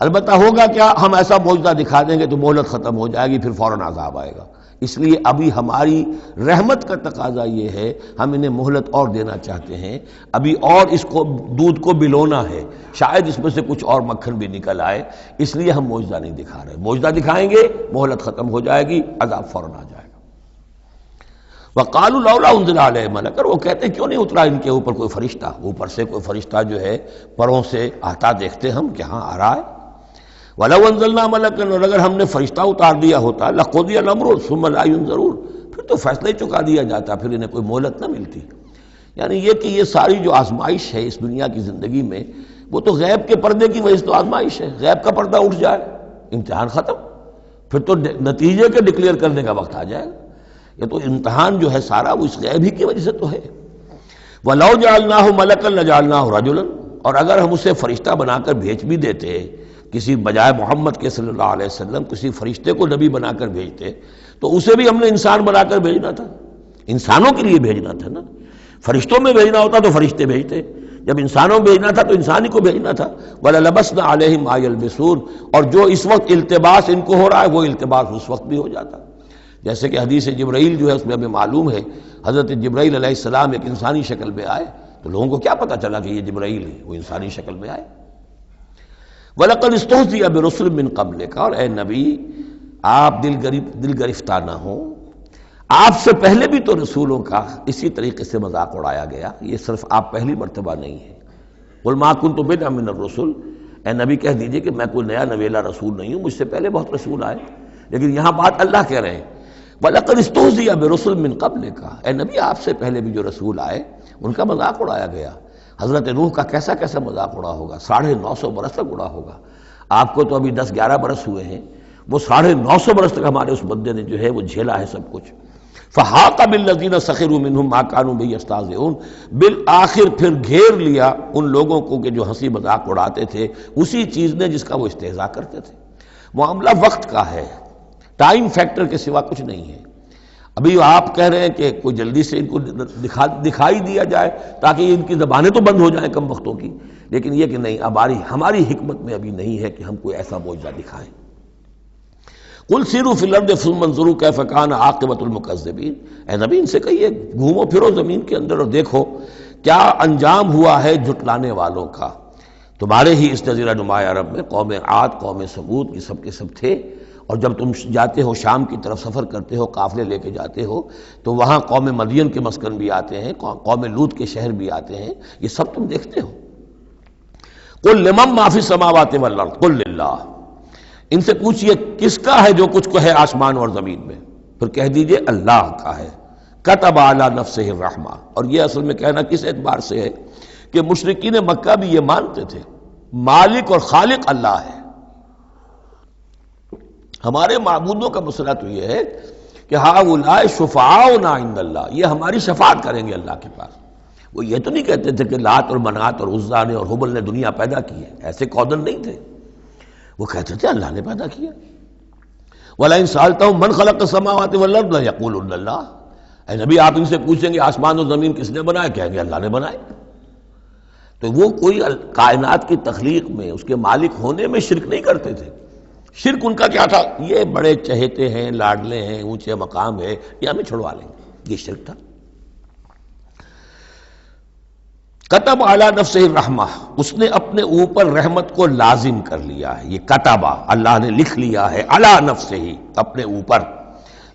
البتہ ہوگا کیا، ہم ایسا معجزہ دکھا دیں گے تو مہلت ختم ہو جائے گی، پھر فوراً عذاب آئے گا۔ اس لیے ابھی ہماری رحمت کا تقاضا یہ ہے، ہم انہیں مہلت اور دینا چاہتے ہیں، ابھی اور اس کو دودھ کو بلونا ہے، شاید اس میں سے کچھ اور مکھن بھی نکل آئے، اس لیے ہم معجزہ نہیں دکھا رہے۔ معجزہ دکھائیں گے مہلت ختم ہو جائے گی، عذاب فوراً آ جائے گا۔ وَقَالُوا لَوْلَا أُنزِلَ عَلَيْهِ مَلَكٌ، اور وہ کہتے ہیں کیوں نہیں اترا ان کے اوپر کوئی فرشتہ، اوپر سے کوئی فرشتہ جو ہے پروں سے آتا دیکھتے ہم کہ ہاں آ رہا ہے۔ وَلَوْ أَنزَلْنَا مَلَكًا، اور اگر ہم نے فرشتہ اتار دیا ہوتا، لَقُضِيَ الْأَمْرُ ثُمَّ لَا يُنظَرُونَ، پھر تو فیصلہ ہی چکا دیا جاتا، پھر انہیں کوئی مہلت نہ ملتی۔ یعنی یہ کہ یہ ساری جو آزمائش ہے اس دنیا کی زندگی میں، وہ تو غیب کے پردے کی وجہ سے تو آزمائش ہے، غیب کا پردہ اٹھ جائے امتحان ختم، پھر تو نتیجے کے ڈکلیئر کرنے کا وقت آ جائے گا۔ یہ تو امتحان جو ہے سارا وہ اس غیب ہی کی وجہ سے تو ہے۔ وَلَوْ جَعَلْنَاهُ مَلَكًا لَجَعَلْنَاهُ رَجُلًا، اور اگر ہم اسے فرشتہ بنا کر بھیج بھی دیتے، کسی بجائے محمد کے صلی اللہ علیہ وسلم کسی فرشتے کو نبی بنا کر بھیجتے، تو اسے بھی ہم نے انسان بنا کر بھیجنا تھا، انسانوں کے لیے بھیجنا تھا نا۔ فرشتوں میں بھیجنا ہوتا تو فرشتے بھیجتے، جب انسانوں میں بھیجنا تھا تو انسانی کو بھیجنا تھا۔ وَلَلَبَسْنَا عَلَيْهِمْ مَا يَلْبِسُونَ، اور جو اس وقت التباس ان کو ہو رہا ہے وہ التباس اس وقت بھی ہو جاتا۔ جیسے کہ حدیث جبرائیل جو ہے اس میں ہمیں معلوم ہے، حضرت جبرائیل علیہ السلام ایک انسانی شکل میں آئے، تو لوگوں کو کیا پتہ چلا کہ یہ جبرائیل ہے، وہ انسانی شکل میں آئے۔ وَلَقَدِ اسْتُهْزِئَ بِرُسُلٍ مِّن قَبْلِكَ، اور اے نبی آپ دل گرفتہ نہ ہوں، آپ سے پہلے بھی تو رسولوں کا اسی طریقے سے مذاق اڑایا گیا، یہ صرف آپ پہلی مرتبہ نہیں ہے۔ قُلْ مَا كُنْتُ بِدْعًا مِّنَ الرُّسُلِ، اے نبی کہہ دیجئے کہ میں کوئی نیا نویلا رسول نہیں ہوں، مجھ سے پہلے بہت رسول آئے، لیکن یہاں بات اللہ کہہ رہے ہیں وَلَقَدِ اسْتُهْزِئَ بِرُسُلٍ مِّن قَبْلِكَ، اے نبی آپ سے پہلے بھی جو رسول آئے ان کا مذاق اڑایا گیا۔ حضرت نوح کا کیسا کیسا مذاق اڑا ہوگا، 950 برس تک اڑا ہوگا۔ آپ کو تو ابھی 10-11 برس ہوئے ہیں، وہ 950 برس تک ہمارے اس بندے نے جو ہے وہ جھیلا ہے سب کچھ۔ فحاق بالذین سخروا منہم ما کانوا بہ یستہزئون، بالآخر پھر گھیر لیا ان لوگوں کو کہ جو ہنسی مذاق اڑاتے تھے اسی چیز نے جس کا وہ استہزاء کرتے تھے۔ معاملہ وقت کا ہے، ٹائم فیکٹر کے سوا کچھ نہیں ہے۔ ابھی آپ کہہ رہے ہیں کہ کوئی جلدی سے ان کو دکھائی دیا جائے تاکہ ان کی زبانیں تو بند ہو جائیں کم وقتوں کی، لیکن یہ کہ نہیں، اب ہماری حکمت میں ابھی نہیں ہے کہ ہم کوئی ایسا معجزہ دکھائیں۔ قل سیروا فی الارض ثم انظروا کیف کان عاقبۃ المکذبین، اے نبی ان سے کہیے گھومو پھرو زمین کے اندر اور دیکھو کیا انجام ہوا ہے جھٹلانے والوں کا۔ تمہارے ہی اس جزیرہ نما عرب میں قوم عاد، قوم ثمود یہ سب کے سب تھے، اور جب تم جاتے ہو شام کی طرف سفر کرتے ہو، قافلے لے کے جاتے ہو، تو وہاں قوم مدین کے مسکن بھی آتے ہیں، قوم لوط کے شہر بھی آتے ہیں، یہ سب تم دیکھتے ہو۔ قل لمن ما فی السماوات والارض قل للہ، ان سے پوچھئے کس کا ہے جو کچھ کو ہے آسمان اور زمین میں، پھر کہہ دیجئے اللہ کا ہے۔ کتب علی نفسہ الرحمہ، اور یہ اصل میں کہنا کس اعتبار سے ہے کہ مشرکین مکہ بھی یہ مانتے تھے مالک اور خالق اللہ ہے۔ ہمارے معبودوں کا مسئلہ تو یہ ہے کہ ہؤلاء شفعاؤنا عند اللہ، یہ ہماری شفاعت کریں گے اللہ کے پاس۔ وہ یہ تو نہیں کہتے تھے کہ لات اور منات اور عزا نے اور حبل نے دنیا پیدا کی ہے، ایسے کودن نہیں تھے، وہ کہتے تھے اللہ نے پیدا کیا۔ وَلَئِن سَأَلْتَهُم مَّنْ خَلَقَ السَّمَاوَاتِ وَالْأَرْضَ لَيَقُولُنَّ اللَّهُ، اے نبی آپ ان سے پوچھیں گے آسمان اور زمین کس نے بنائے، کہیں گے اللہ نے بنائے۔ تو وہ کوئی کائنات کی تخلیق میں اس کے مالک ہونے میں شرک نہیں کرتے تھے۔ شرک ان کا کیا تھا، یہ بڑے چہیتے ہیں، لاڈلے ہیں، اونچے مقام ہے، یہ ہمیں چھڑوا لیں گے، یہ شرک تھا۔ کتب علی نفسہ الرحمہ، اس نے اپنے اوپر رحمت کو لازم کر لیا ہے، یہ کتبہ اللہ نے لکھ لیا ہے، علی نفسہ ہی اپنے اوپر،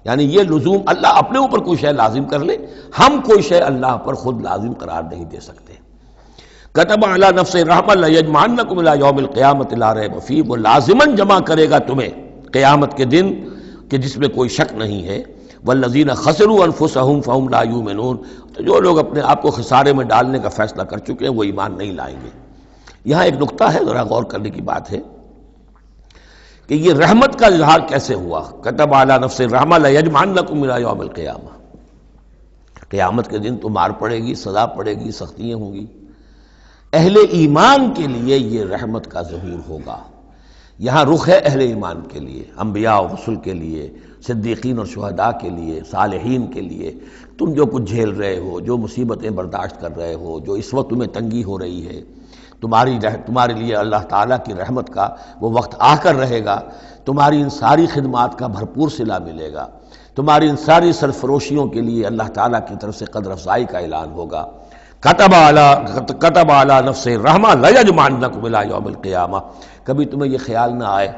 یعنی یہ لزوم اللہ اپنے اوپر کوئی شے لازم کر لے، ہم کوئی شے اللہ پر خود لازم قرار نہیں دے سکتے۔ کتب علی نفسہ الرحمہ لیجمعنکم الی یوم القیامۃ لا ریب فیہ، وہ لازماً جمع کرے گا تمہیں قیامت کے دن کہ جس میں کوئی شک نہیں ہے۔ والذین خسروا انفسہم فہم لا یؤمنون، تو جو لوگ اپنے آپ کو خسارے میں ڈالنے کا فیصلہ کر چکے ہیں وہ ایمان نہیں لائیں گے۔ یہاں ایک نقطہ ہے، ذرا غور کرنے کی بات ہے کہ یہ رحمت کا اظہار کیسے ہوا۔ کتب علی نفس الرحمہ لیجمعنکم الی یوم القیامہ، قیامت کے دن تو مار پڑے گی، سزا پڑے گی، سختیاں ہوں گی۔ اہل ایمان کے لیے یہ رحمت کا ظہور ہوگا، یہاں رخ ہے اہل ایمان کے لیے، انبیاء و رسل کے لیے، صدیقین اور شہداء کے لیے، صالحین کے لیے۔ تم جو کچھ جھیل رہے ہو، جو مصیبتیں برداشت کر رہے ہو، جو اس وقت تمہیں تنگی ہو رہی ہے، تمہارے لیے اللہ تعالیٰ کی رحمت کا وہ وقت آ کر رہے گا، تمہاری ان ساری خدمات کا بھرپور صلہ ملے گا، تمہاری ان ساری سرفروشیوں کے لیے اللہ تعالیٰ کی طرف سے قدر افزائی کا اعلان ہوگا۔ کتب علی نفسہ الرحمہ لیجمعنکم الی یوم القیامہ۔ کبھی تمہیں یہ خیال نہ آئے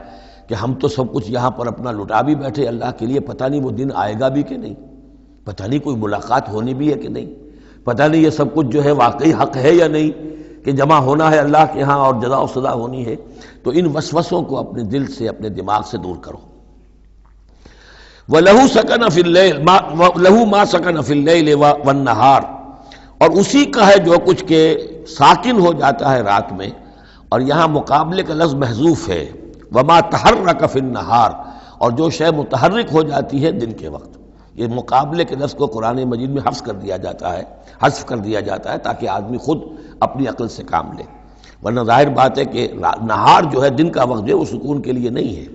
کہ ہم تو سب کچھ یہاں پر اپنا لٹا بھی بیٹھے اللہ کے لیے، پتہ نہیں وہ دن آئے گا بھی کہ نہیں، پتہ نہیں کوئی ملاقات ہونی بھی ہے کہ نہیں، پتہ نہیں یہ سب کچھ جو ہے واقعی حق ہے یا نہیں کہ جمع ہونا ہے اللہ کے ہاں اور جزا و سزا ہونی ہے۔ تو ان وسوسوں کو اپنے دل سے، اپنے دماغ سے دور کرو۔ وَلَهُ سَكَنَ فِي اللَّيْلِ لَهُ مَا سَكَنَ فِي اللَّيْلِ وَالنَّهَارِ، اور اسی کا ہے جو کچھ کہ ساکن ہو جاتا ہے رات میں، اور یہاں مقابلے کا لفظ محذوف ہے، وما تحرک فی النہار، اور جو شے متحرک ہو جاتی ہے دن کے وقت۔ یہ مقابلے کے لفظ کو قرآن مجید میں حذف کر دیا جاتا ہے تاکہ آدمی خود اپنی عقل سے کام لے، ورنہ ظاہر بات ہے کہ نہار جو ہے دن کا وقت جو ہے وہ سکون کے لیے نہیں ہے۔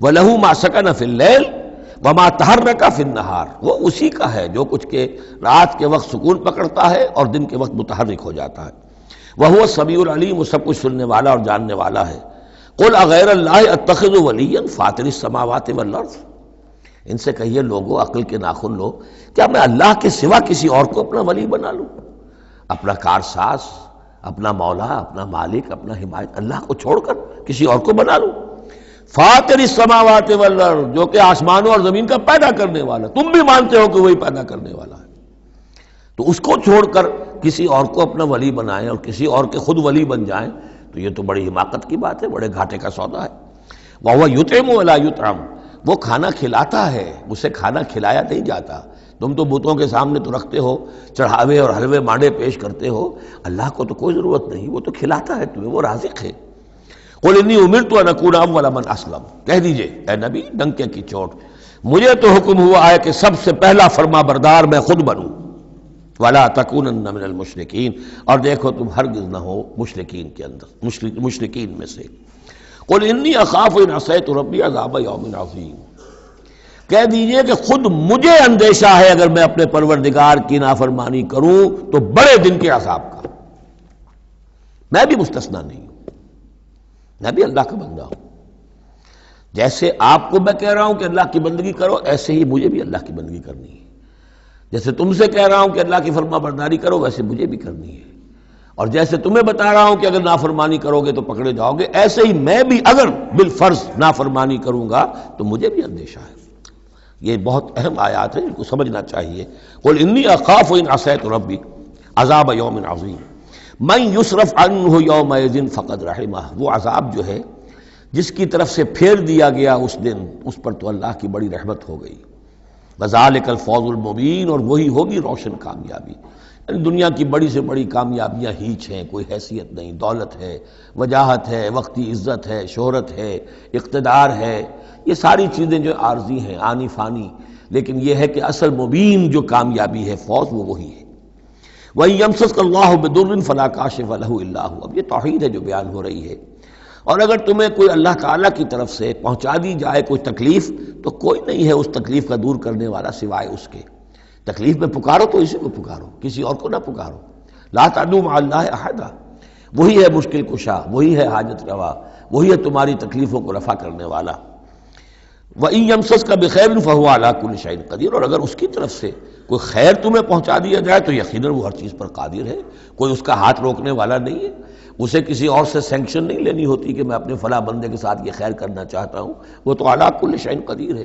وَلَهُ مَا سَكَنَ فِي اللَّيْلِ وَمَا تَحَرَّكَ فِي النَّهَارِ، وہ اسی کا ہے جو کچھ کہ رات کے وقت سکون پکڑتا ہے اور دن کے وقت متحرک ہو جاتا ہے۔ وَهُوَ السَّمِيعُ الْعَلِيمُ، وہ سب کچھ سننے والا اور جاننے والا ہے۔ قُلْ أَغَيْرَ اللَّهِ أَتَّخِذُ وَلِيًّا فَاطِرِ السَّمَاوَاتِ وَالْأَرْضِ، ان سے کہیے لوگو عقل کے ناخن لو، کیا میں اللہ کے سوا کسی اور کو اپنا ولی بنا لوں، اپنا کارساز، اپنا مولا، اپنا مالک، اپنا حمایت، اللہ کو چھوڑ کر کسی اور کو بنا لوں؟ فاطر السماوات والارض، جو کہ آسمانوں اور زمین کا پیدا کرنے والا، تم بھی مانتے ہو کہ وہی پیدا کرنے والا ہے، تو اس کو چھوڑ کر کسی اور کو اپنا ولی بنائیں اور کسی اور کے خود ولی بن جائیں، تو یہ تو بڑی حماقت کی بات ہے، بڑے گھاٹے کا سودا ہے۔ وَهُوَ يُطْعِمُ وَلَا يُطْعَمُ، وہ کھانا کھلاتا ہے، اسے کھانا کھلایا نہیں جاتا۔ تم تو بتوں کے سامنے تو رکھتے ہو، چڑھاوے اور حلوے مانڈے پیش کرتے ہو، اللہ کو تو کوئی ضرورت نہیں، وہ تو کھلاتا ہے تمہیں، وہ رازق ہے۔ قُلْ إِنِّي أُمِرْتُ أَنْ أَكُونَ أَوَّلَ مَنْ أَسْلَمَ، کہہ دیجئے اے نبی ڈنکے کی چوٹ، مجھے تو حکم ہوا ہے کہ سب سے پہلا فرما بردار میں خود بنوں۔ وَلَا تَكُونَنَّ مِنَ الْمُشْرِكِينَ، اور دیکھو تم ہرگز نہ ہو مشرکین کے اندر، مشرکین میں سے۔ قُلْ إِنِّي أَخَافُ إِنْ عَصَيْتُ رَبِّي عَذَابَ يَوْمٍ عَظِيمٍ، کہہ دیجئے کہ خود مجھے اندیشہ ہے اگر میں اپنے پروردگار کی نافرمانی کروں تو بڑے دن کے عذاب کا۔ میں بھی مستثنا نہیں ہوں، میں بھی اللہ کا بندہ ہوں۔ جیسے آپ کو میں کہہ رہا ہوں کہ اللہ کی بندگی کرو، ایسے ہی مجھے بھی اللہ کی بندگی کرنی ہے۔ جیسے تم سے کہہ رہا ہوں کہ اللہ کی فرما برداری کرو، ویسے مجھے بھی کرنی ہے۔ اور جیسے تمہیں بتا رہا ہوں کہ اگر نافرمانی کرو گے تو پکڑے جاؤ گے، ایسے ہی میں بھی اگر بالفرض نافرمانی کروں گا تو مجھے بھی اندیشہ ہے۔ یہ بہت اہم آیات ہیں، ان کو سمجھنا چاہیے۔ قل انی اخاف ان عصیت ربی عذاب یوم عظیم من یصرف عنہ یومئذ فقد رحمہ، وہ عذاب جو ہے جس کی طرف سے پھیر دیا گیا اس دن، اس پر تو اللہ کی بڑی رحمت ہو گئی۔ وذالک الفوز المبین، اور وہی ہوگی روشن کامیابی۔ یعنی دنیا کی بڑی سے بڑی کامیابیاں ہیچ ہیں، کوئی حیثیت نہیں، دولت ہے، وجاہت ہے، وقتی عزت ہے، شہرت ہے، اقتدار ہے، یہ ساری چیزیں جو عارضی ہیں، آنی فانی، لیکن یہ ہے کہ اصل مبین جو کامیابی ہے، فوز، وہ وہی ہے۔ وَإِن يَمْسَسْكَ اللَّهُ بِضُرٍّ فَلَا كَاشِفَ لَهُ إِلَّا هُوَ، اب یہ توحید ہے جو بیان ہو رہی ہے۔ اور اگر تمہیں کوئی اللہ تعالیٰ کی طرف سے پہنچا دی جائے کوئی تکلیف، تو کوئی نہیں ہے اس تکلیف کا دور کرنے والا سوائے اس کے۔ تکلیف میں پکارو تو اسی کو پکارو، کسی اور کو نہ پکارو۔ لا تدعوا مع اللہ احدا، وہی ہے مشکل کشا، وہی ہے حاجت روا، وہی ہے تمہاری تکلیفوں کو رفع کرنے والا۔ وَإِن يَمْسَسْكَ بِخَيْرٍ فَهُوَ عَلَى كُلِّ شَيْءٍ قَدِيرٌ، اور اگر اس کی طرف سے کوئی خیر تمہیں پہنچا دیا جائے تو یقیناً وہ ہر چیز پر قادر ہے، کوئی اس کا ہاتھ روکنے والا نہیں ہے۔ اسے کسی اور سے سینکشن نہیں لینی ہوتی کہ میں اپنے فلاں بندے کے ساتھ یہ خیر کرنا چاہتا ہوں، وہ تو عَلَى كُلِّ شَيْءٍ قدیر ہے۔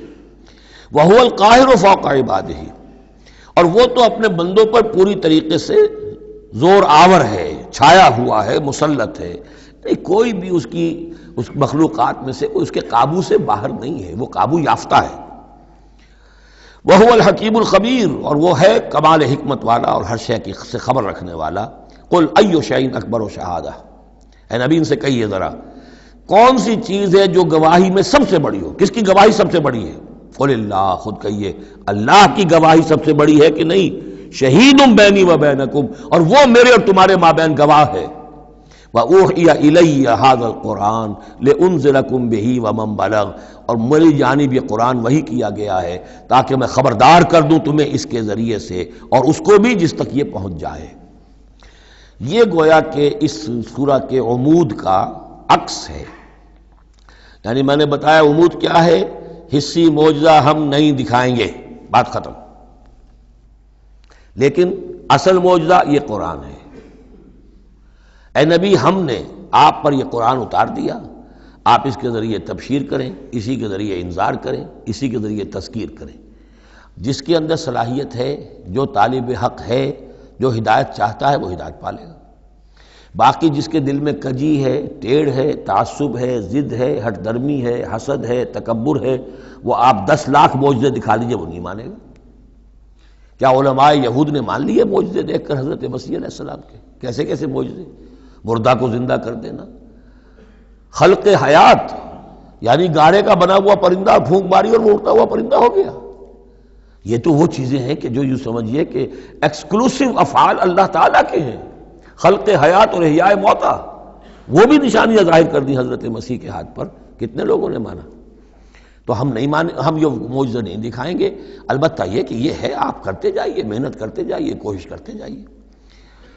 وَهُوَ الْقَاهِرُ فَوْقَ عِبَادِهِ، اور وہ تو اپنے بندوں پر پوری طریقے سے زور آور ہے، چھایا ہوا ہے، مسلط ہے، کوئی بھی اس مخلوقات میں سے کوئی اس کے قابو سے باہر نہیں ہے، وہ قابو یافتہ ہے۔ وَهُوَ الْحَكِيمُ الْخَبِيرُ، اور وہ ہے کمال حکمت والا اور ہر شے کی سے خبر رکھنے والا۔ قُلْ أَيُّ شَيْءٍ أَكْبَرُ شَهَادَةً، اے نبی ان سے کہیے ذرا کون سی چیز ہے جو گواہی میں سب سے بڑی ہو؟ کس کی گواہی سب سے بڑی ہے؟ قُلِ اللَّهُ، خود کہیے اللہ کی گواہی سب سے بڑی ہے کہ نہیں؟ شہید بینی و بینکم، اور وہ میرے اور تمہارے مابین گواہ ہے۔ وَأُوحِيَ إِلَيَّ هَذَا الْقُرْآنُ لِأُنذِرَكُم بِهِ وَمَن بَلَغَ، اور میری جانب یہ قرآن وحی کیا گیا ہے تاکہ میں خبردار کر دوں تمہیں اس کے ذریعے سے، اور اس کو بھی جس تک یہ پہنچ جائے۔ یہ گویا کہ اس سورہ کے عمود کا عکس ہے۔ یعنی میں نے بتایا عمود کیا ہے، حصی معجزہ ہم نہیں دکھائیں گے، بات ختم۔ لیکن اصل معجزہ یہ قرآن ہے۔ اے نبی ہم نے آپ پر یہ قرآن اتار دیا، آپ اس کے ذریعے تبشیر کریں، اسی کے ذریعے انذار کریں، اسی کے ذریعے تذکیر کریں۔ جس کے اندر صلاحیت ہے، جو طالب حق ہے، جو ہدایت چاہتا ہے، وہ ہدایت پالے گا۔ باقی جس کے دل میں کجی ہے، ٹیڑھ ہے، تعصب ہے، ضد ہے، ہٹ درمی ہے، حسد ہے، تکبر ہے، وہ آپ 10 لاکھ معجزے دکھا دیجئے، وہ نہیں مانے گا۔ کیا علماء یہود نے مان لیے معجزے دیکھ کر حضرت مسیح علیہ السلام کے؟ کیسے کیسے معجزے، مردہ کو زندہ کر دینا، خلق حیات، یعنی گاڑے کا بنا ہوا پرندہ پھونک ماری اور وہ اڑتا ہوا پرندہ ہو گیا۔ یہ تو وہ چیزیں ہیں کہ جو یوں سمجھیے کہ ایکسکلوسیو افعال اللہ تعالیٰ کے ہیں، خلق حیات اور احیاء موتا، وہ بھی نشانیاں ظاہر کر دی حضرت مسیح کے ہاتھ پر، کتنے لوگوں نے مانا؟ تو ہم نہیں مانے، ہم یہ معجزہ نہیں دکھائیں گے۔ البتہ یہ کہ یہ ہے، آپ کرتے جائیے، محنت کرتے جائیے، کوشش کرتے جائیے۔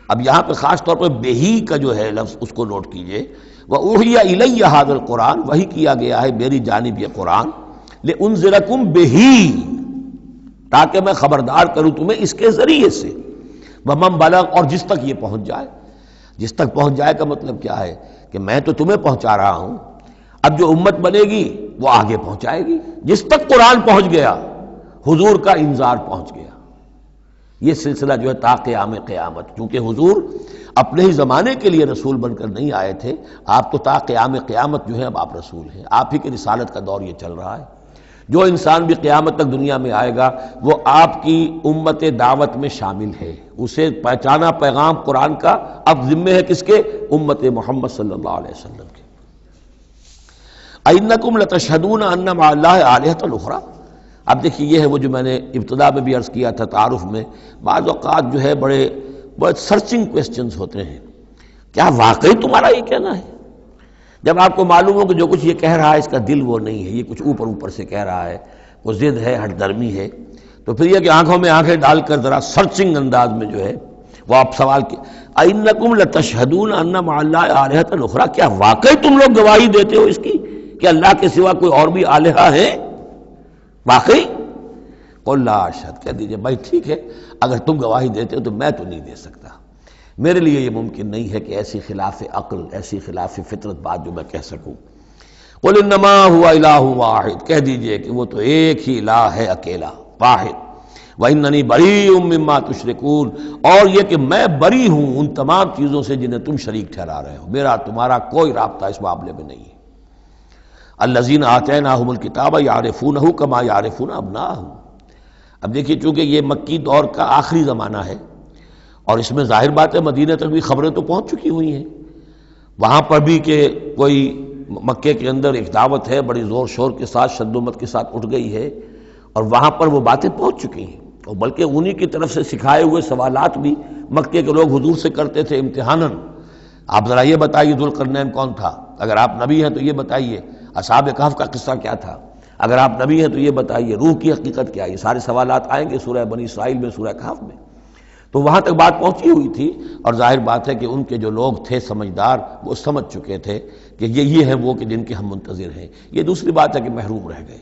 اب یہاں پہ خاص طور پر بہی کا جو ہے لفظ اس کو نوٹ کیجئے۔ وَأُوحِيَ إِلَيَّ هَذَا الْقُرْآنُ، وحی کیا گیا ہے میری جانب یہ قرآن، لِأُنذِرَكُم بِهِ، تاکہ میں خبردار کروں تمہیں اس کے ذریعے سے، وَمَن بَلَغَ، اور جس تک یہ پہنچ جائے۔ جس تک پہنچ جائے کا مطلب کیا ہے کہ میں تو تمہیں پہنچا رہا ہوں، اب جو امت بنے گی وہ آگے پہنچائے گی۔ جس تک قرآن پہنچ گیا، حضور کا انذار پہنچ گیا۔ یہ سلسلہ جو ہے تا قیام قیامت، کیونکہ حضور اپنے ہی زمانے کے لیے رسول بن کر نہیں آئے تھے، آپ تو تا قیام قیامت جو ہے اب آپ رسول ہیں، آپ ہی کی رسالت کا دور یہ چل رہا ہے۔ جو انسان بھی قیامت تک دنیا میں آئے گا وہ آپ کی امت دعوت میں شامل ہے، اسے پہچانا پیغام قرآن کا اب ذمہ ہے کس کے؟ امت محمد صلی اللہ علیہ وسلم کے۔ اَإِنَّكُمْ لَتَشْهَدُونَ أَنَّ مَعَ اللَّهِ آلِهَةً أُخْرَىٰ۔ اب دیکھیے یہ ہے وہ جو میں نے ابتدا میں بھی عرض کیا تھا تعارف میں، بعض اوقات جو ہے بڑے سرچنگ کویسچنز ہوتے ہیں، کیا واقعی تمہارا یہ کہنا ہے؟ جب آپ کو معلوم ہو کہ جو کچھ یہ کہہ رہا ہے اس کا دل وہ نہیں ہے، یہ کچھ اوپر اوپر سے کہہ رہا ہے، وہ ضد ہے، ہٹ درمی ہے، تو پھر یہ کہ آنکھوں میں آنکھیں ڈال کر ذرا سرچنگ انداز میں جو ہے وہ آپ سوال کی اَإِنَّكُمْ لَتَشْهَدُونَ أَنَّ مَعَ اللَّهِ آلِهَةً أُخْرَىٰ، کیا واقعی تم لوگ گواہی دیتے ہو اس کی کہ اللہ کے سوا کوئی اور بھی آلہہ ہے؟ واقعی؟ قُل لَا أَشْهَدُ، کہہ دیجئے بھائی ٹھیک ہے، اگر تم گواہی دیتے ہو تو میں تو نہیں دے سکتا، میرے لیے یہ ممکن نہیں ہے کہ ایسی خلاف عقل، ایسی خلاف فطرت بات جو میں کہہ سکوں۔ قُلْ إِنَّمَا هُوَ إِلَٰهٌ وَاحِدٌ، کہہ دیجئے کہ وہ تو ایک ہی الہ ہے، اکیلا، واحد۔ وَإِنَّنِي بَرِيءٌ مِّمَّا تُشْرِكُونَ، اور یہ کہ میں بری ہوں ان تمام چیزوں سے جنہیں تم شریک ٹھہرا رہے ہو، میرا تمہارا کوئی رابطہ اس معاملے میں نہیں ہے۔ الَّذِينَ آتَيْنَاهُمُ الْكِتَابَ يَعْرِفُونَهُ كَمَا يَعْرِفُونَ أَبْنَاءَهُمْ۔ اب دیکھیے چونکہ یہ مکی دور کا آخری زمانہ ہے اور اس میں ظاہر بات ہے مدینہ تک بھی خبریں تو پہنچ چکی ہوئی ہیں، وہاں پر بھی کہ کوئی مکے کے اندر ایک دعوت ہے بڑی زور شور کے ساتھ، شد و مت کے ساتھ اٹھ گئی ہے، اور وہاں پر وہ باتیں پہنچ چکی ہیں، اور بلکہ انہی کی طرف سے سکھائے ہوئے سوالات بھی مکے کے لوگ حضور سے کرتے تھے امتحاناً۔ آپ ذرا یہ بتائیے ذوالقرنین کون تھا؟ اگر آپ نبی ہیں تو یہ بتائیے، اصحاب کہف کا قصہ کیا تھا؟ اگر آپ نبی ہیں تو یہ بتائیے، روح کی حقیقت کیا ہے؟ یہ سارے سوالات آئیں گے سورہ بنی اسرائیل میں، سورہ کہف میں۔ تو وہاں تک بات پہنچی ہوئی تھی، اور ظاہر بات ہے کہ ان کے جو لوگ تھے سمجھدار وہ سمجھ چکے تھے کہ یہ ہیں وہ کہ جن کے ہم منتظر ہیں۔ یہ دوسری بات ہے کہ محروم رہ گئے۔